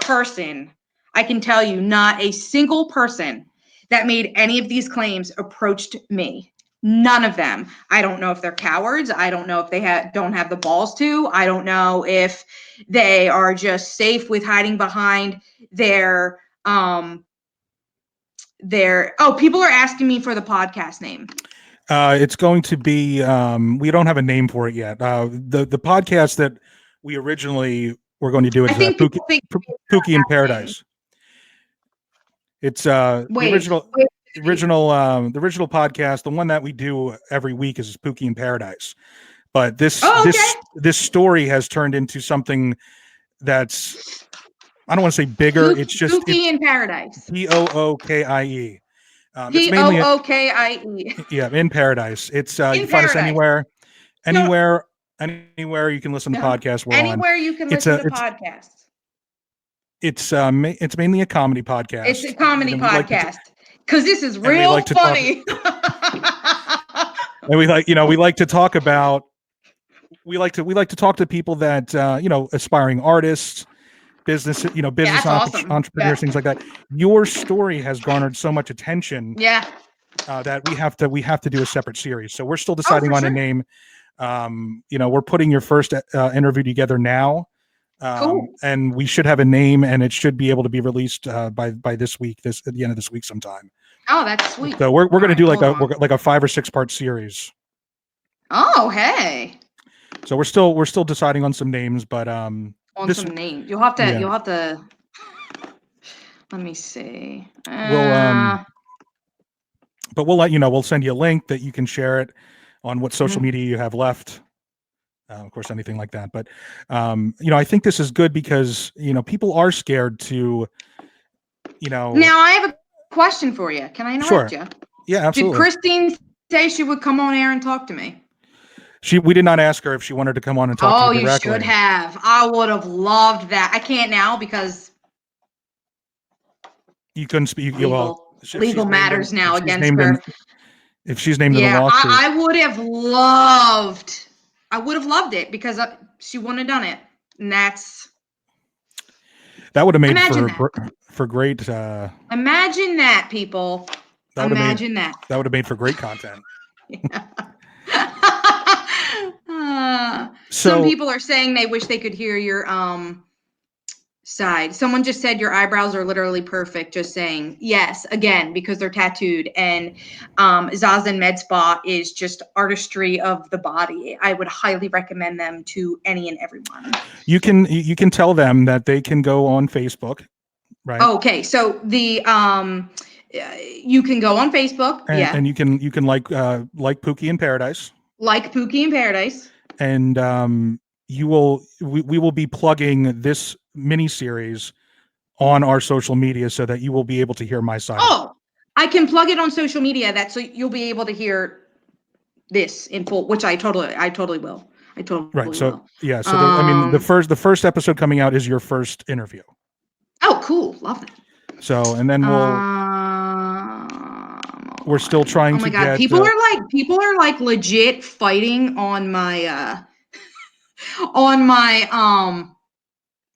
S2: person, I can tell you, not a single person that made any of these claims approached me. None of them. I don't know if they're cowards. I don't know if they don't have the balls to. I don't know if they are just safe with hiding behind their people are asking me for the podcast name.
S1: It's going to be we don't have a name for it yet. The podcast that we originally were going to do it is Pookie in Paradise. It's the original podcast, the one that we do every week is Pookie in Paradise. But this story has turned into something that's, I don't want to say bigger. It's just
S2: Pookie in Paradise.
S1: Pookie.
S2: Pookie.
S1: Yeah, in Paradise. It's you can find us anywhere you can listen to podcasts.
S2: Anywhere you can listen to podcasts.
S1: It's mainly a comedy podcast.
S2: It's a comedy podcast because this is real funny.
S1: And we like to talk about. We like to talk to people that aspiring artists, business entrepreneurs, things like that. Your story has garnered so much attention.
S2: Yeah.
S1: That we have to do a separate series. So we're still deciding on a name. We're putting your first interview together now.
S2: Cool.
S1: And we should have a name, and it should be able to be released by this week, at the end of this week sometime.
S2: Oh, that's sweet.
S1: So we're going to do like a 5 or 6 part series.
S2: Oh, hey.
S1: So we're still deciding on some names, but
S2: some names. You'll have to let me see.
S1: But we'll let you know. We'll send you a link that you can share it on what social media you have left. Of course, anything like that. But, I think this is good because, people are scared to, Now
S2: I have a question for you. Can I interrupt you?
S1: Yeah, absolutely.
S2: Did Christine say she would come on air and talk to me?
S1: We did not ask her if she wanted to come on and talk to you directly.
S2: Oh, you should have. I would have loved that. I can't now because
S1: You couldn't speak.
S2: Legal matters now against her.
S1: If she's named in the
S2: Yeah,
S1: lawsuit,
S2: I would have loved it because she wouldn't have done it. And that
S1: would have made
S2: imagine
S1: for great.
S2: Imagine that, people.
S1: That would have made for great content.
S2: Some people are saying they wish they could hear your side. Someone just said your eyebrows are literally perfect. Just saying. Yes, again, because they're tattooed. And Zazen Med Spa is just artistry of the body. I would highly recommend them to any and everyone.
S1: You can tell them that they can go on Facebook, right?
S2: Okay, so the you can go on Facebook,
S1: and you can like Pookie in Paradise.
S2: Like Pookie in Paradise.
S1: And we will be plugging this mini series on our social media so that you will be able to hear my side.
S2: Oh, I can plug it on social media so you'll be able to hear this in full, which I totally will. I totally will.
S1: Yeah. So I mean, the first episode coming out is your first interview.
S2: Oh, cool. Love that.
S1: So, and then we're still trying to get.
S2: People are like legit fighting on my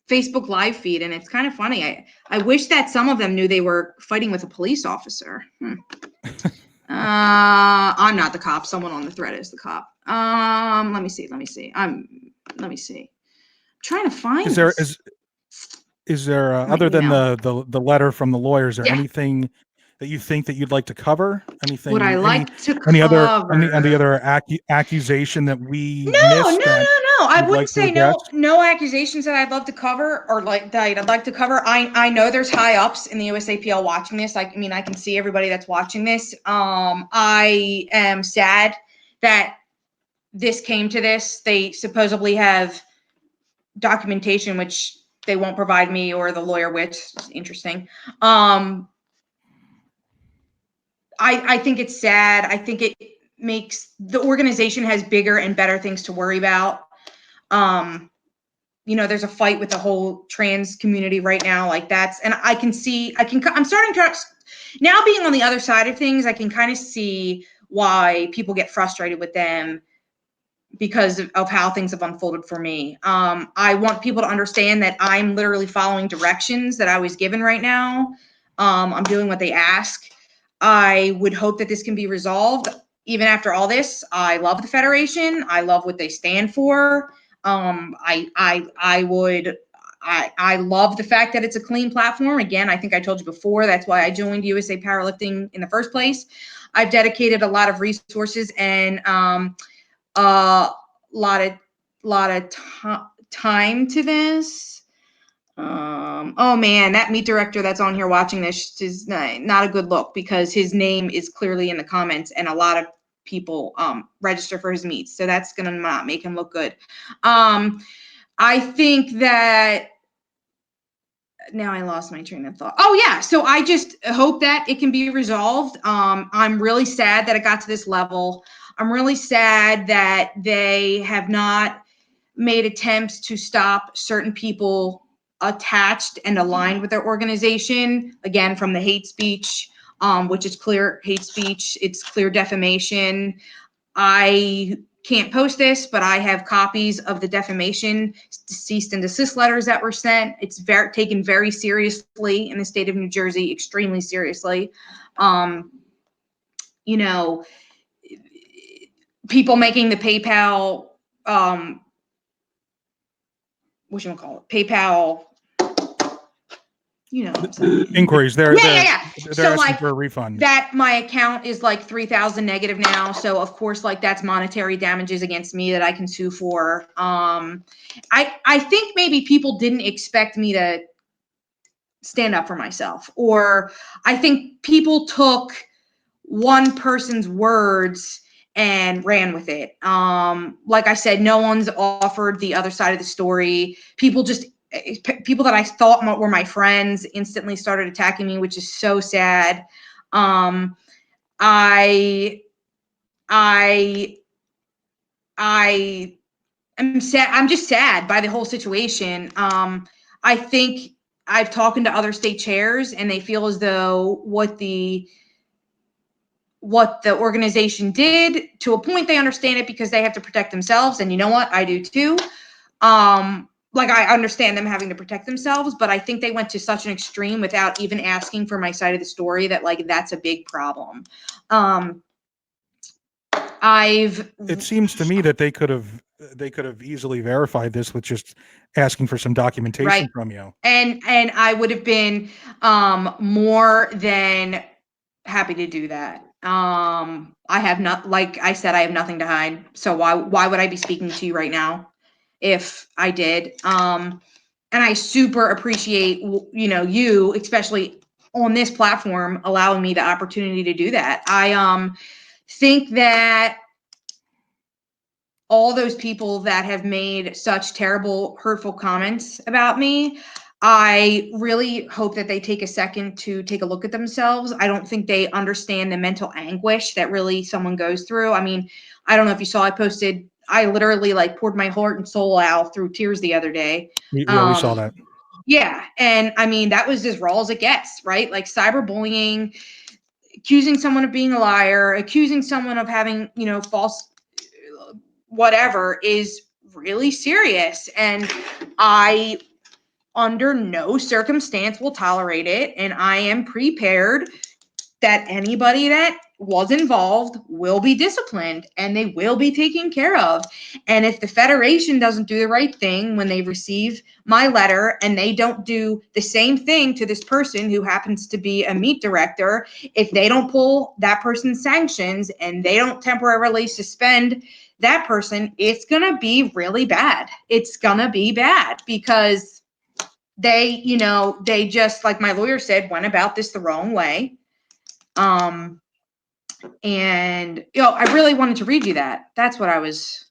S2: Facebook live feed, and it's kind of funny. I wish that some of them knew they were fighting with a police officer. I'm not the cop. Someone on the thread is the cop. Let me see. I'm trying to find.
S1: Is there other than the letter from the lawyers, is there anything that you think that you'd like to cover? Anything? Would I like to cover? Any other accusation that we missed?
S2: No. I wouldn't say no accusations that I'd love to cover or like that I'd like to cover. I know there's high ups in the USAPL watching this. I mean, I can see everybody that's watching this. I am sad that this came to this. They supposedly have documentation, which they won't provide me or the lawyer, which is interesting. I think it's sad. I think it makes the organization has bigger and better things to worry about. There's a fight with the whole trans community right now. And I'm starting to, now being on the other side of things, I can kind of see why people get frustrated with them because of how things have unfolded for me. I want people to understand that I'm literally following directions that I was given right now. I'm doing what they ask. I would hope that this can be resolved. Even after all this, I love the Federation. I love what they stand for. I love the fact that it's a clean platform. Again, I think I told you before, that's why I joined USA Powerlifting in the first place. I've dedicated a lot of resources and a lot of time to this. Oh man, that meat director that's on here watching this is not a good look because his name is clearly in the comments and a lot of people register for his meats. So that's going to not make him look good. I think that now I lost my train of thought. Oh yeah. So I just hope that it can be resolved. I'm really sad that it got to this level. I'm really sad that they have not made attempts to stop certain people attached and aligned with their organization. Again, from the hate speech, which is clear hate speech. It's clear defamation. I can't post this, but I have copies of the defamation cease and desist letters that were sent. It's taken very seriously in the state of New Jersey, extremely seriously. People making the PayPal, PayPal,
S1: inquiries. They're
S2: so
S1: asking for a refund.
S2: That my account is like 3,000 negative now. So of course, like that's monetary damages against me that I can sue for. I think maybe people didn't expect me to stand up for myself, or I think people took one person's words and ran with it. Like I said, no one's offered the other side of the story. People that I thought were my friends instantly started attacking me, which is so sad. I am sad. I'm just sad by the whole situation. I think I've talked to other state chairs, and they feel as though what the organization did, to a point, they understand it because they have to protect themselves. And you know what? I do too. Like, I understand them having to protect themselves, but I think they went to such an extreme without even asking for my side of the story that, like, that's a big problem.
S1: It seems to me that they could have easily verified this with just asking for some documentation from you.
S2: And I would have been more than happy to do that. I have not, like I said, I have nothing to hide. So why would I be speaking to you right now if I did? And I super appreciate, you, especially on this platform, allowing me the opportunity to do that. I think that all those people that have made such terrible, hurtful comments about me, I really hope that they take a second to take a look at themselves. I don't think they understand the mental anguish that really someone goes through. I mean, I don't know if you saw, I literally like poured my heart and soul out through tears the other day.
S1: Yeah, we saw that.
S2: Yeah. And I mean, that was as raw as it gets, right? Like cyberbullying, accusing someone of being a liar, accusing someone of having, false whatever, is really serious. And I, under no circumstance, will tolerate it. And I am prepared that anybody that was involved will be disciplined and they will be taken care of. And if the Federation doesn't do the right thing when they receive my letter, and they don't do the same thing to this person who happens to be a meet director, if they don't pull that person's sanctions and they don't temporarily suspend that person, it's going to be really bad. It's going to be bad because they just, like my lawyer said, went about this the wrong way. And I really wanted to read you that. That's what I was.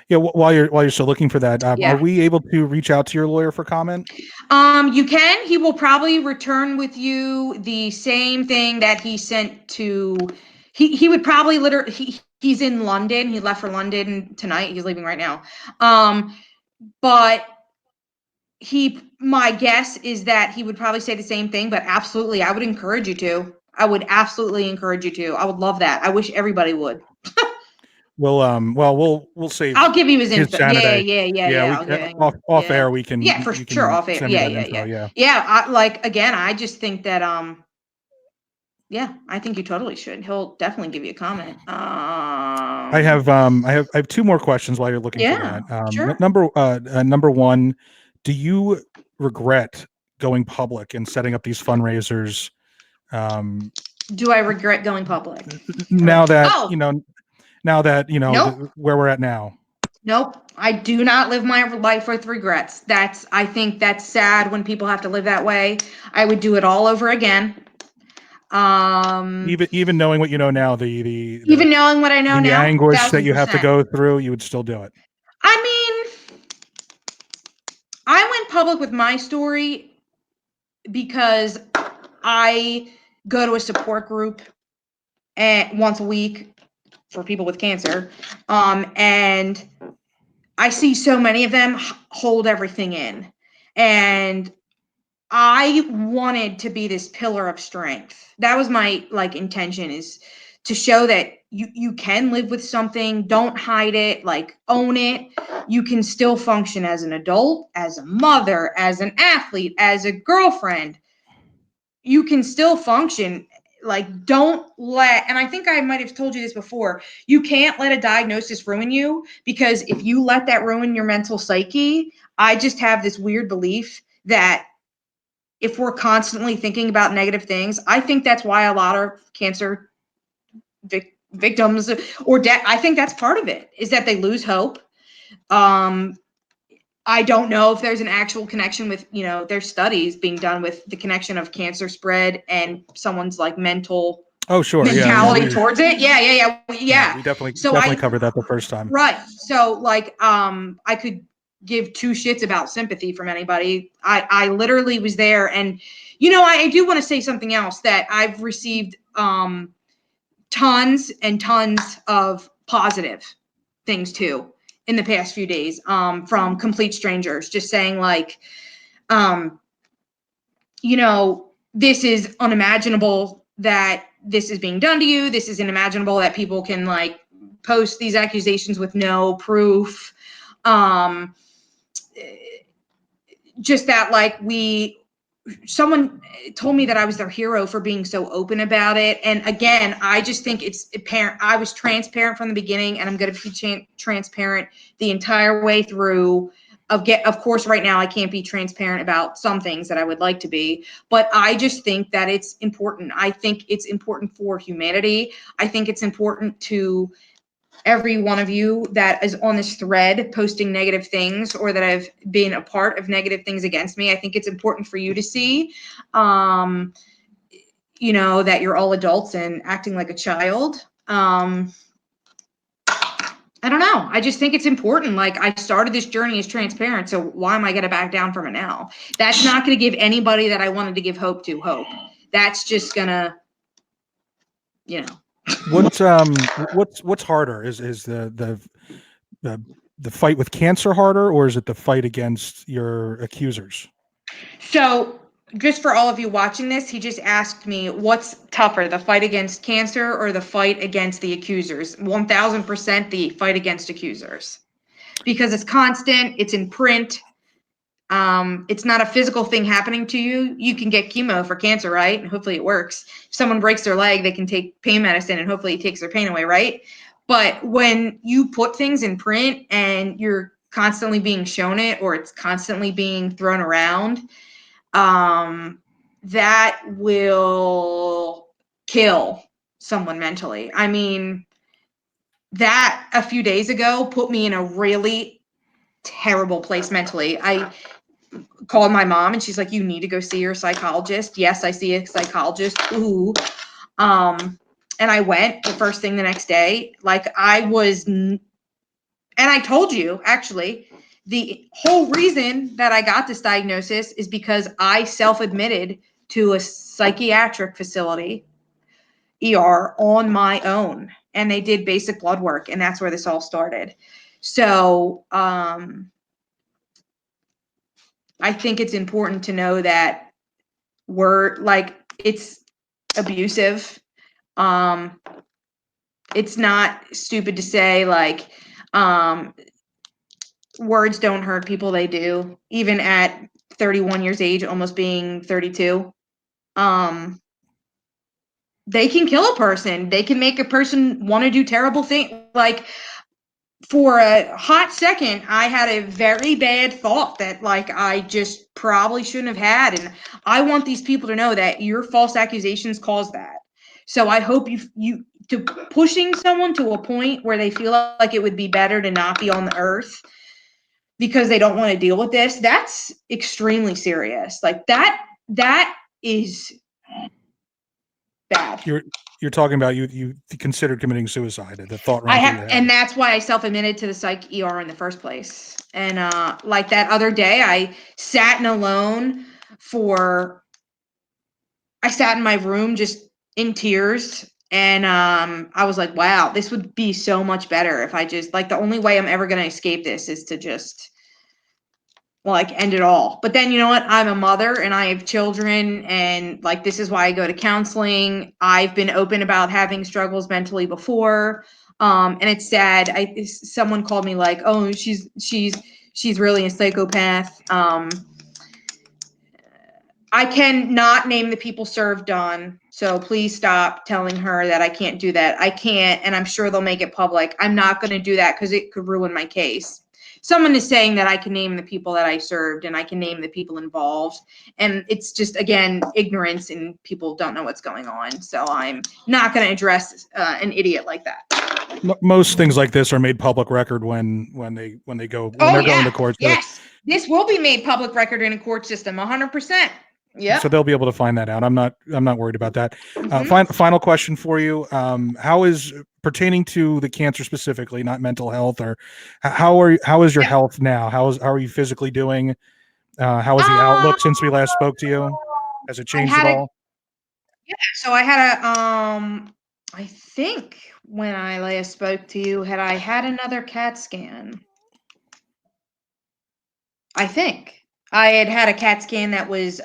S1: Yeah. While you're still looking for that, are we able to reach out to your lawyer for comment?
S2: You can. He will probably return with you the same thing that he sent to. He would probably he's in London. He left for London tonight. He's leaving right now. But my guess is that he would probably say the same thing. But absolutely, I would encourage you to. I would absolutely encourage you to. I would love that. I wish everybody would.
S1: We'll save.
S2: I'll give you his info.
S1: Sanity.
S2: Yeah.
S1: Off air, we can.
S2: Yeah, for sure. Off air. Yeah. Again, I just think that I think you totally should. He'll definitely give you a comment.
S1: I have two more questions while you're looking for that.
S2: Sure.
S1: Number one, do you regret going public and setting up these fundraisers?
S2: Do I regret going public?
S1: Now that
S2: Nope.
S1: where we're at now.
S2: Nope. I do not live my life with regrets. I think that's sad when people have to live that way. I would do it all over again.
S1: Even knowing what you know now,
S2: even knowing what I know
S1: the
S2: now,
S1: anguish
S2: 1000%.
S1: that you have to go through, you would still do it.
S2: I mean, I went public with my story because I go to a support group once a week for people with cancer. And I see so many of them hold everything in. And I wanted to be this pillar of strength. That was my intention, is to show that you can live with something. Don't hide it, own it. You can still function as an adult, as a mother, as an athlete, as a girlfriend. You can still function. Don't let, and I think I might have told you this before, you can't let a diagnosis ruin you, because if you let that ruin your mental psyche, I just have this weird belief that if we're constantly thinking about negative things, I think that's why a lot of cancer victims or death, I think that's part of it, is that they lose hope. I don't know if there's an actual connection with, there's studies being done with the connection of cancer spread and someone's mental mentality towards it. Yeah.
S1: We definitely covered that the first time.
S2: Right. So I could give two shits about sympathy from anybody. I literally was there. And, I do want to say something else, that I've received tons and tons of positive things too in the past few days, from complete strangers, just saying this is unimaginable that this is being done to you. This is unimaginable that people can like post these accusations with no proof. Just that like someone told me that I was their hero for being so open about it. And again, I just think it's apparent. I was transparent from the beginning, and I'm going to be transparent the entire way through. Of course, right now I can't be transparent about some things that I would like to be, but I just think that it's important. I think it's important for humanity. I think it's important to every one of you that is on this thread posting negative things or that have been a part of negative things against me. I think it's important for you to see, that you're all adults and acting like a child. I don't know. I just think it's important. Like, I started this journey as transparent, so why am I going to back down from it now? That's not going to give anybody that I wanted to give hope to hope. That's just gonna,
S1: What's harder? Is the fight with cancer harder, or is it the fight against your accusers?
S2: So, just for all of you watching this, he just asked me, what's tougher, the fight against cancer or the fight against the accusers? 1000% the fight against accusers. Because it's constant, it's in print. It's not a physical thing happening to you. You can get chemo for cancer, right? And hopefully it works. If someone breaks their leg, they can take pain medicine and hopefully it takes their pain away, right? But when you put things in print and you're constantly being shown it, or it's constantly being thrown around, that will kill someone mentally. I mean, that a few days ago put me in a really terrible place mentally. I called my mom and she's like, you need to go see your psychologist. Yes, I see a psychologist. Ooh. And I went the first thing the next day. Like, and I told you, actually, the whole reason that I got this diagnosis is because I self-admitted to a psychiatric facility, ER, on my own. And they did basic blood work, and that's where this all started. So I think it's important to know that it's abusive. It's not stupid to say, like, words don't hurt people. They do. Even at 31 years age, almost being 32, they can kill a person. They can make a person want to do terrible things. Like, for a hot second, I had a very bad thought that, like, I just probably shouldn't have had. And I want these people to know that your false accusations caused that. So I hope you to pushing someone to a point where they feel like it would be better to not be on the earth because they don't want to deal with this. That's extremely serious. Like, that is bad.
S1: You're talking about you considered committing suicide. The thought
S2: I
S1: ran through your
S2: have,
S1: head.
S2: and that's why I self-admitted to the psych ER in the first place. And like that other day, I sat in my room just in tears. And I was like, wow, this would be so much better if I just, like, the only way I'm ever going to escape this is to just, like, end it all. But then, you know what? I'm a mother and I have children, and, like, this is why I go to counseling. I've been open about having struggles mentally before. And it's sad. Someone called me like, oh, she's really a psychopath. I can not name the people served on, so please stop telling her that I can't do that. I can't, and I'm sure they'll make it public. I'm not going to do that because it could ruin my case. Someone is saying that I can name the people that I served and I can name the people involved. And it's just, again, ignorance, and people don't know what's going on. So I'm not going to address an idiot like that.
S1: Most things like this are made public record when they're going to court.
S2: Yes, this will be made public record in a court system, 100%. Yeah.
S1: So they'll be able to find that out. I'm not worried about that. Final question for you. How is, pertaining to the cancer specifically, not mental health, or how is your health now? How are you physically doing? How is the outlook since we last spoke to you? Has it changed at all?
S2: So I had I think when I last spoke to you, I had another CAT scan? I think I had a CAT scan that was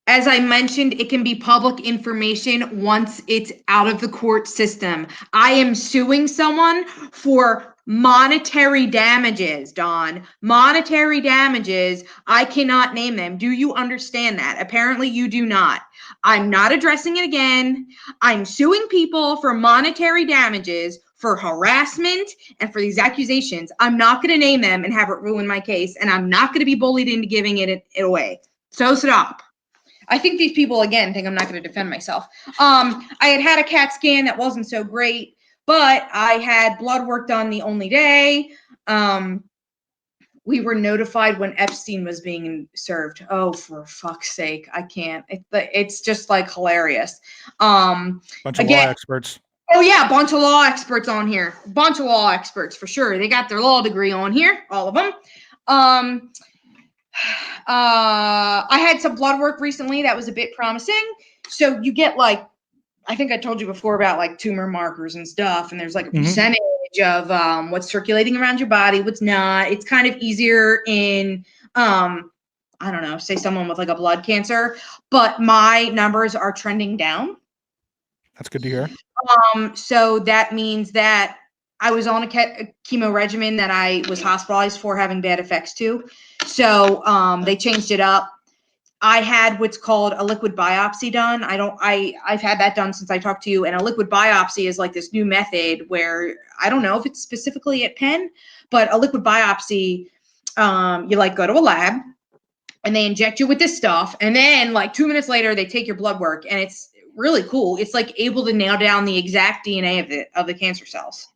S2: As I mentioned, it can be public information once it's out of the court system. I am suing someone for monetary damages, Don. Monetary damages. I cannot name them. Do you understand that? Apparently you do not. I'm not addressing it again. I'm suing people for monetary damages for harassment and for these accusations. I'm not going to name them and have it ruin my case, and I'm not going to be bullied into giving it away. So stop. I think these people, again, think I'm not going to defend myself. I had a CAT scan that wasn't so great, but I had blood work done the only day. We were notified when Epstein was being served. Oh, for fuck's sake. I can't. It's just like hilarious.
S1: Bunch of law experts.
S2: Oh, yeah. A bunch of law experts on here. Bunch of law experts for sure. They got their law degree on here. All of them. I had some blood work recently that was a bit promising. So you get like, I think I told you before about like tumor markers and stuff. And there's like a percentage of what's circulating around your body, what's not. It's kind of easier in, I don't know, say someone with like a blood cancer, but my numbers are trending down.
S1: That's good to hear.
S2: So that means that I was on a chemo regimen that I was hospitalized for having bad effects too. So they changed it up. I had what's called a liquid biopsy done. I've had that done since I talked to you. And a liquid biopsy is like this new method where I don't know if it's specifically at Penn, but a liquid biopsy, you like go to a lab and they inject you with this stuff. And then like 2 minutes later, they take your blood work, and it's really cool. It's like able to nail down the exact DNA of the cancer cells.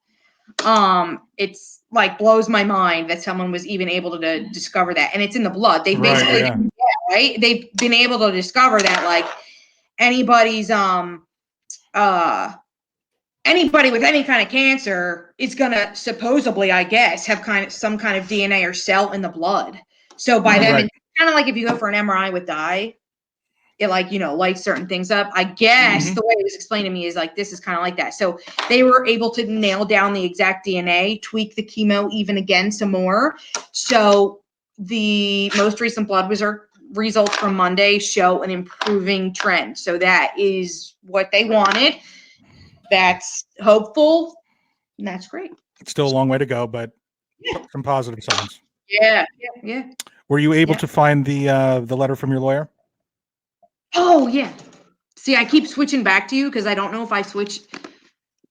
S2: It's like blows my mind that someone was even able to discover that, and it's in the blood. They basically, right? They've been able to discover that like anybody's anybody with any kind of cancer is gonna supposedly, I guess, have some kind of DNA or cell in the blood. So by them, it's kind of like if you go for an MRI with dye, it like, lights certain things up. I guess the way it was explained to me is like, this is kind of like that. So they were able to nail down the exact DNA, tweak the chemo even again some more. So the most recent blood results from Monday show an improving trend. So that is what they wanted. That's hopeful. And that's great.
S1: It's still a long way to go, but some positive signs.
S2: Yeah.
S1: Were you able to find the letter from your lawyer?
S2: Oh, yeah. See, I keep switching back to you because I don't know if I switch.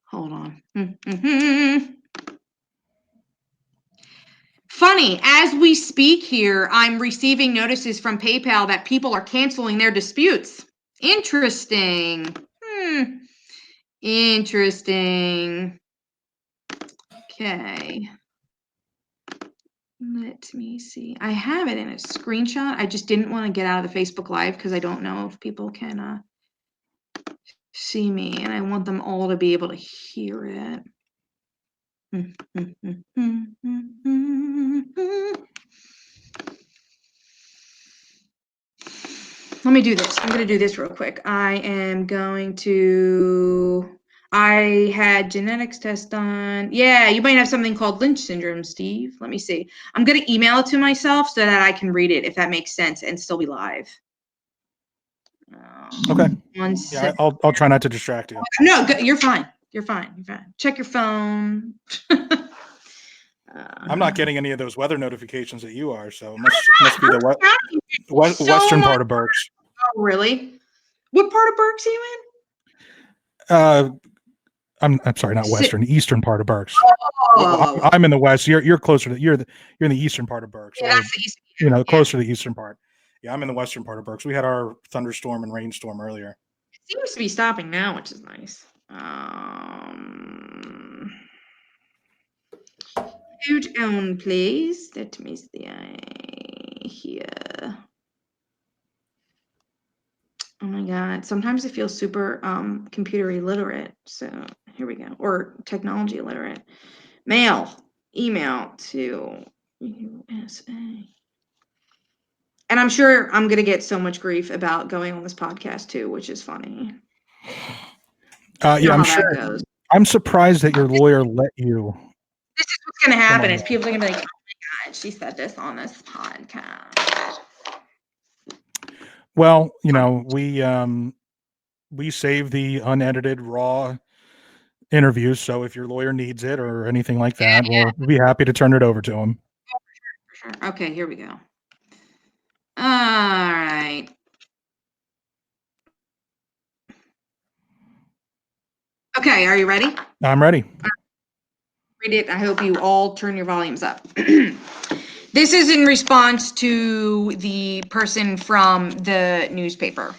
S2: Hold on. Funny, as we speak here, I'm receiving notices from PayPal that people are canceling their disputes. Interesting. Interesting. Okay. Let me see. I have it in a screenshot. I just didn't want to get out of the Facebook Live because I don't know if people can see me, and I want them all to be able to hear it. Let me do this. I'm going to do this real quick. I had genetics test done. Yeah, you might have something called Lynch syndrome, Steve. Let me see. I'm going to email it to myself so that I can read it, if that makes sense, and still be live.
S1: Okay. Yeah, I'll try not to distract you.
S2: No, you're fine. You're fine. Check your phone.
S1: I'm not getting any of those weather notifications that you are, so it must be the western part of Berks.
S2: Oh, really? What part of Berks are you in?
S1: I'm sorry, not western, eastern part of Berks.
S2: Oh.
S1: I'm in the west. You're closer to you're in the eastern part of Berks.
S2: Yeah, that's the eastern.
S1: Closer to the eastern part. Yeah, I'm in the western part of Berks. We had our thunderstorm and rainstorm earlier.
S2: It seems to be stopping now, which is nice. Hold on, please. Let me see here. Oh my God. Sometimes I feel super computer illiterate. So here we go. Or technology illiterate. Email to USA. And I'm sure I'm going to get so much grief about going on this podcast too, which is funny.
S1: Yeah, I'm sure. Goes. I'm surprised that your lawyer let you.
S2: This is what's going to happen is people are going to be like, oh my God, she said this on this podcast.
S1: Well, you know, we save the unedited raw interviews. So if your lawyer needs it or anything like that, we'll be happy to turn it over to him.
S2: Sure. Okay, here we go. All right. Okay, are you ready?
S1: I'm ready.
S2: Read it. I hope you all turn your volumes up. This is in response to the person from the newspaper.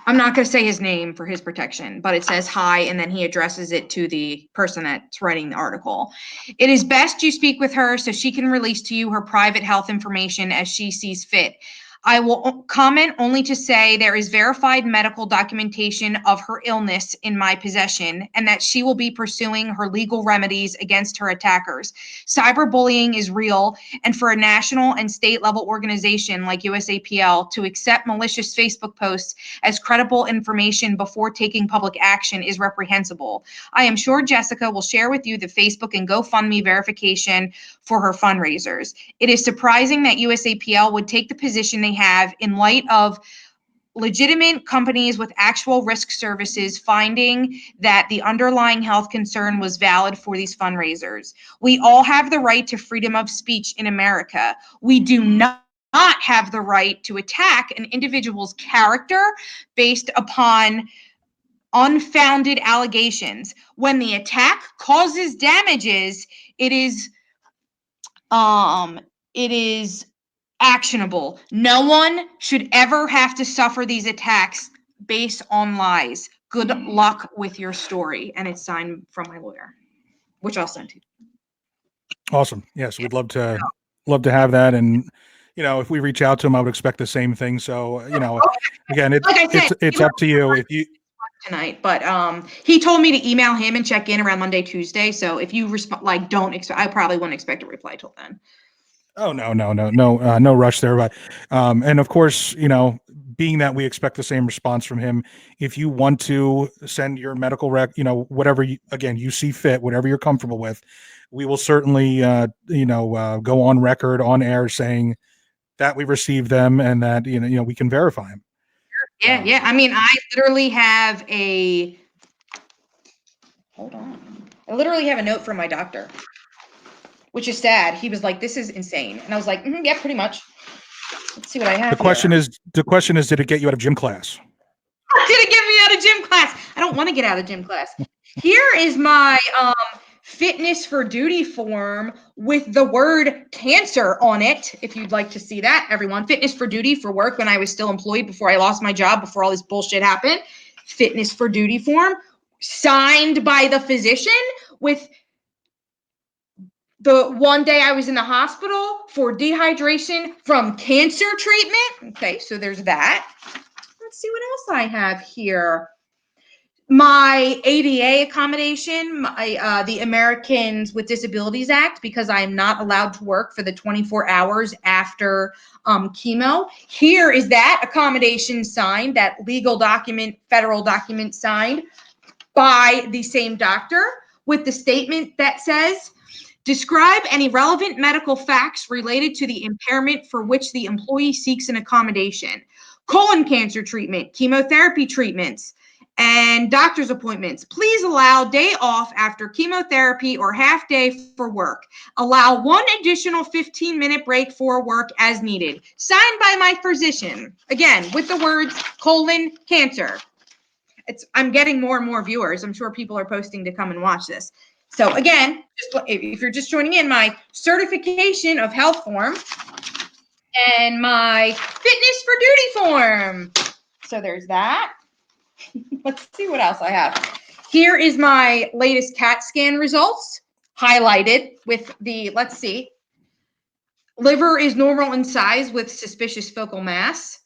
S2: I'm not going to say his name for his protection, but it says hi, and then he addresses it to the person that's writing the article. It is best you speak with her so she can release to you her private health information as she sees fit. I will comment only to say there is verified medical documentation of her illness in my possession and that she will be pursuing her legal remedies against her attackers. Cyberbullying is real, and for a national and state level organization like USAPL to accept malicious Facebook posts as credible information before taking public action is reprehensible. I am sure Jessica will share with you the Facebook and GoFundMe verification for her fundraisers. It is surprising that USAPL would take the position they have in light of legitimate companies with actual risk services finding that the underlying health concern was valid for these fundraisers. We all have the right to freedom of speech in America. We do not have the right to attack an individual's character based upon unfounded allegations. When the attack causes damages, it is actionable. No one should ever have to suffer these attacks based on lies. Good luck with your story. And it's signed from my lawyer, which I'll send to you.
S1: Awesome. Yes, we'd love to have that. And you know, if we reach out to him, I would expect the same thing. So, you know, again,
S2: Like I said,
S1: it's up to you if you
S2: tonight, but he told me to email him and check in around Monday, Tuesday. So if you respond, like, don't expect, I probably wouldn't expect a reply till then.
S1: Oh, no rush there. But, and of course, you know, being that we expect the same response from him, if you want to send your medical you know, whatever again, you see fit, whatever you're comfortable with, we will certainly, go on record on air saying that we received them and that, you know, we can verify them.
S2: Yeah. Yeah. I mean, I literally have hold on. I literally have a note from my doctor, which is sad. He was like, "This is insane." And I was like, yeah, pretty much. Let's see what I have.
S1: The question is, did it get you out of gym class?
S2: Did it get me out of gym class? I don't want to get out of gym class. Here is my fitness for duty form with the word cancer on it. If you'd like to see that, everyone. Fitness for duty for work when I was still employed before I lost my job, before all this bullshit happened. Fitness for duty form signed by the physician with the one day I was in the hospital for dehydration from cancer treatment. Okay, so there's that. Let's see what else I have here. My ADA accommodation, the Americans with Disabilities Act, because I am not allowed to work for the 24 hours after chemo. Here is that accommodation signed, that legal document, federal document signed by the same doctor with the statement that says, describe any relevant medical facts related to the impairment for which the employee seeks an accommodation. Colon cancer treatment, chemotherapy treatments, and doctor's appointments. Please allow day off after chemotherapy or half day for work. Allow one additional 15-minute break for work as needed. Signed by my physician. Again, with the words colon cancer. I'm getting more and more viewers. I'm sure people are posting to come and watch this. So again, if you're just joining in, my certification of health form and my fitness for duty form. So there's that. Let's see what else I have. Here is my latest CAT scan results, highlighted with the, let's see. Liver is normal in size with suspicious focal mass.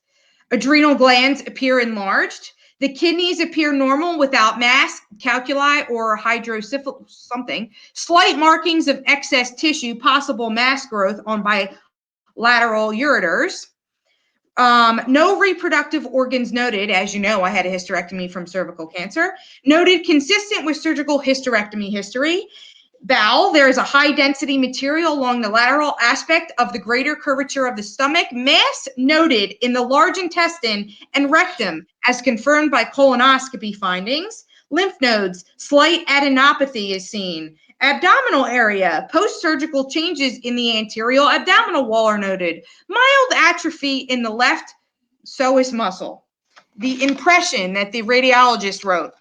S2: Adrenal glands appear enlarged. The kidneys appear normal without mass, calculi, or hydrocephalus, something. Slight markings of excess tissue, possible mass growth on bilateral ureters. No reproductive organs noted. As you know, I had a hysterectomy from cervical cancer. Noted consistent with surgical hysterectomy history. bowel, there is a high density material along the lateral aspect of the greater curvature of the stomach. Mass noted in the large intestine and rectum as confirmed by colonoscopy findings. Lymph nodes, slight adenopathy is seen. Abdominal area, post-surgical changes in the anterior abdominal wall are noted. Mild atrophy in the left psoas muscle. The impression that the radiologist wrote.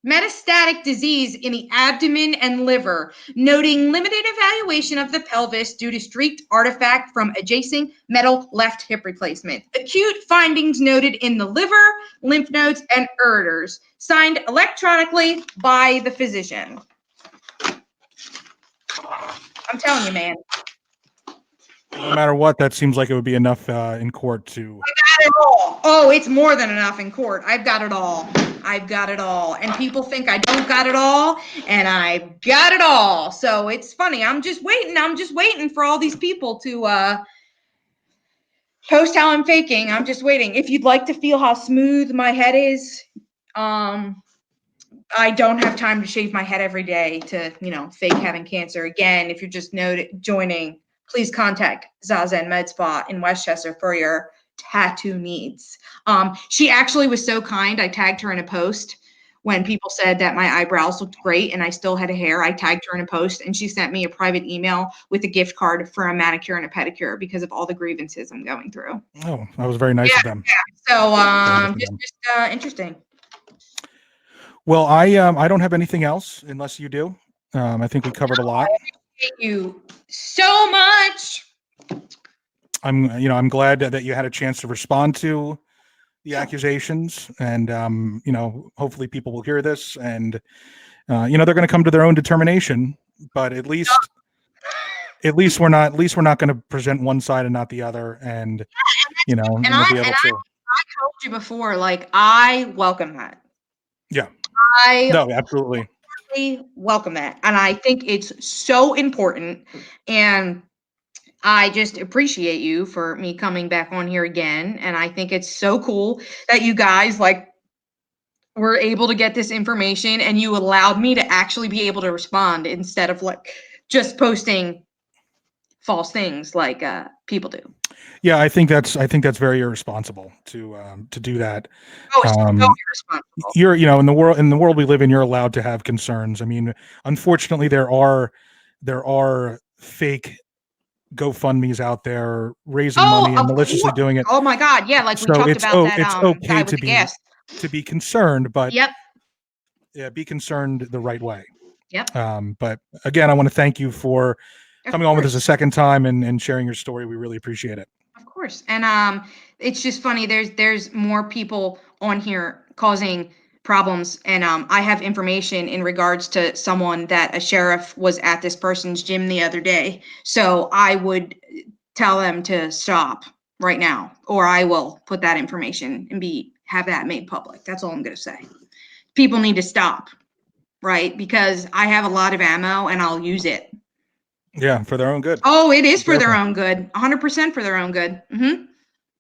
S2: Metastatic disease in the abdomen and liver, noting limited evaluation of the pelvis due to streaked artifact from adjacent metal left hip replacement. Acute findings noted in the liver, lymph nodes, and ureters, signed electronically by the physician. I'm telling you, man.
S1: No matter what, that seems like it would be enough in court to.
S2: I got it all. Oh, it's more than enough in court. I've got it all. I've got it all. And people think I don't got it all, and I've got it all. So it's funny. I'm just waiting for all these people to post how I'm faking. I'm just waiting. If you'd like to feel how smooth my head is, I don't have time to shave my head every day to, fake having cancer. Again, if you're just joining, please contact Zazen Med Spa in Westchester for your tattoo needs. She actually was so kind. I tagged her in a post when people said that my eyebrows looked great and I still had hair. I tagged her in a post and she sent me a private email with a gift card for a manicure and a pedicure because of all the grievances I'm going through.
S1: Oh, that was very nice of them.
S2: Yeah. So just interesting.
S1: Well, I don't have anything else unless you do. I think we covered a lot.
S2: Thank you so much.
S1: I'm glad that you had a chance to respond to the accusations, and hopefully people will hear this, and they're going to come to their own determination. But at least we're not going to present one side and not the other, and
S2: I told you before, like, I welcome that.
S1: Yeah.
S2: No,
S1: absolutely.
S2: Welcome that. And I think it's so important. And I just appreciate you for me coming back on here again. And I think it's so cool that you guys were able to get this information and you allowed me to actually be able to respond instead of just posting false things like people do.
S1: Yeah, I think that's very irresponsible to do that.
S2: Oh, it's so irresponsible.
S1: You're, in the world we live in, you're allowed to have concerns. I mean, unfortunately, there are fake GoFundMes out there raising money and maliciously doing it.
S2: Oh my God, yeah, like we talked about that.
S1: It's okay to be concerned, but
S2: yep.
S1: Yeah, be concerned the right way.
S2: Yep.
S1: But again, I want to thank you for coming on with us a second time and sharing your story. We really appreciate it.
S2: Of course. And it's just funny. There's more people on here causing problems. And I have information in regards to someone that a sheriff was at this person's gym the other day. So I would tell them to stop right now, or I will put that information and have that made public. That's all I'm going to say. People need to stop, right? Because I have a lot of ammo and I'll use it.
S1: Yeah, for their own good.
S2: Oh, it is for their own good. 100% for their own good. Mm-hmm.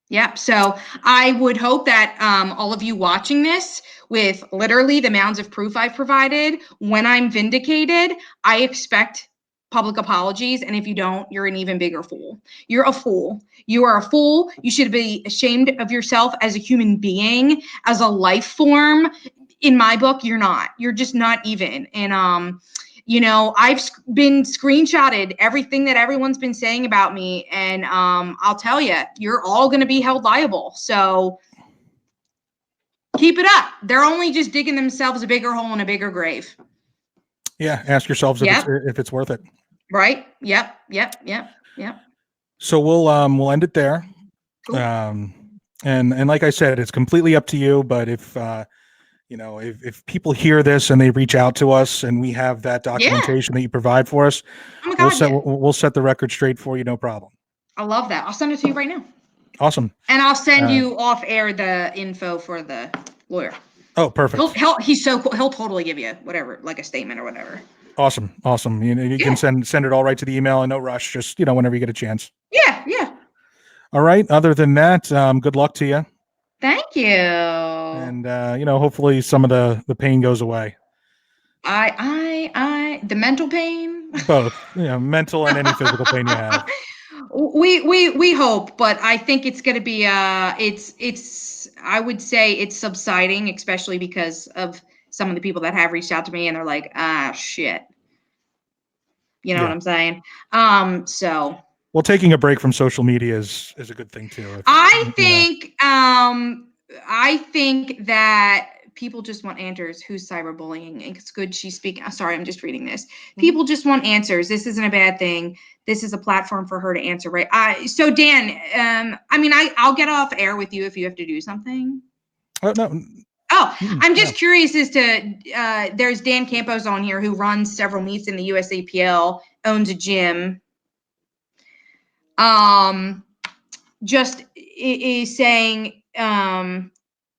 S2: Yep. So I would hope that all of you watching this, with literally the mounds of proof I've provided, when I'm vindicated, I expect public apologies. And if you don't, you're an even bigger fool. You're a fool. You are a fool. You should be ashamed of yourself as a human being, as a life form. In my book, you're not. You're just not even. And I've been screenshotted everything that everyone's been saying about me. And I'll tell you, you're all going to be held liable. So keep it up. They're only just digging themselves a bigger hole in a bigger grave.
S1: Yeah. Ask yourselves if it's worth it.
S2: Right. Yep.
S1: So we'll end it there.
S2: Cool.
S1: And like I said, it's completely up to you. But if people hear this and they reach out to us and we have that documentation that you provide for us, we'll set the record straight for you. No problem.
S2: I love that. I'll send it to you right now.
S1: Awesome.
S2: And I'll send you off air the info for the lawyer.
S1: Oh, perfect.
S2: He's so cool. He'll totally give you whatever, like a statement or whatever.
S1: Awesome. You can send it all right to the email and no rush, just, whenever you get a chance.
S2: Yeah.
S1: All right. Other than that, good luck to you.
S2: Thank you.
S1: And, hopefully some of the pain goes away.
S2: The mental pain.
S1: Both, mental and any physical pain you have.
S2: We hope, but I think it's going to be I would say it's subsiding, especially because of some of the people that have reached out to me and they're like, shit. You know what I'm saying? So.
S1: Well, taking a break from social media is a good thing too.
S2: I think that people just want answers. Who's cyberbullying? It's good she's speaking. Sorry, I'm just reading this. People just want answers. This isn't a bad thing. This is a platform for her to answer, right? So Dan, I'll get off air with you if you have to do something.
S1: Oh no.
S2: Oh, I'm just curious as to there's Dan Campos on here who runs several meets in the USAPL, owns a gym. Just is saying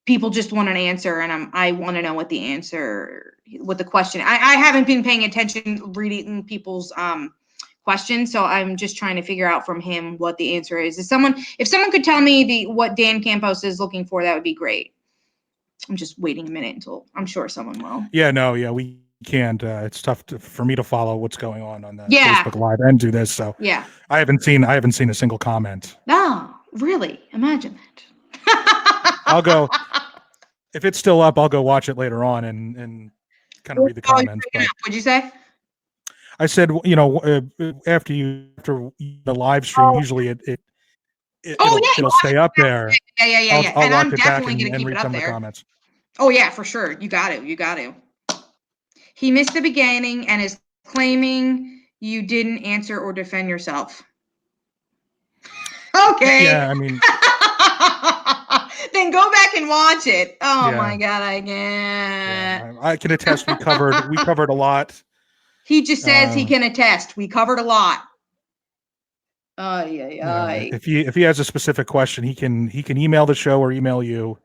S2: people just want an answer, and I want to know what the question. I haven't been paying attention reading people's questions, so I'm just trying to figure out from him what the answer is. If someone could tell me what Dan Campos is looking for, that would be great. I'm just waiting a minute until I'm sure someone will.
S1: We can't. It's tough for me to follow what's going on the Facebook Live and do this. So I haven't seen a single comment.
S2: No, really? Imagine
S1: that. I'll go if it's still up. I'll go watch it later on and kind of read the comments.
S2: What'd you say?
S1: I said, after the live stream, usually it'll stay up there.
S2: Yeah.
S1: I'll
S2: and
S1: watch
S2: I'm
S1: it
S2: definitely
S1: back
S2: going to keep it up there.
S1: The comments.
S2: Oh yeah, for sure. You got to. He missed the beginning and is claiming you didn't answer or defend yourself. Okay.
S1: Yeah, I mean.
S2: Then go back and watch it. Oh my God, I can't.
S1: Yeah, I can attest. We covered a lot.
S2: He just says he can attest. We covered a lot.
S1: If he has a specific question, he can email the show or email you.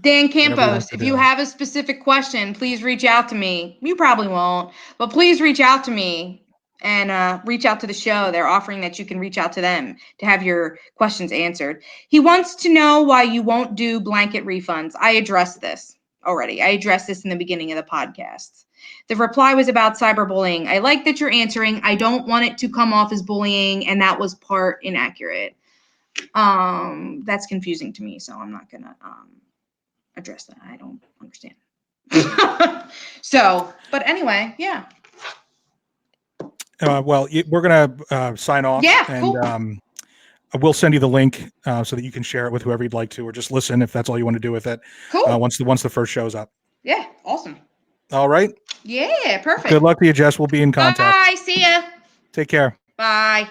S2: Dan Campos, if you have a specific question, please reach out to me. You probably won't, but please reach out to me and reach out to the show. They're offering that you can reach out to them to have your questions answered. He wants to know why you won't do blanket refunds. I addressed this already. I addressed this in the beginning of the podcast. The reply was about cyberbullying. I like that you're answering. I don't want it to come off as bullying, and that was part inaccurate. That's confusing to me, so I'm not gonna address that. I don't understand. So, but anyway, yeah.
S1: Well, we're gonna sign off.
S2: Yeah,
S1: and
S2: cool.
S1: We'll send you the link so that you can share it with whoever you'd like to, or just listen if that's all you want to do with it.
S2: Cool.
S1: Once the first show's up.
S2: Yeah, awesome.
S1: All right.
S2: Yeah, perfect.
S1: Good luck to you, Jess. We'll be in contact.
S2: Bye. See ya.
S1: Take care.
S2: Bye.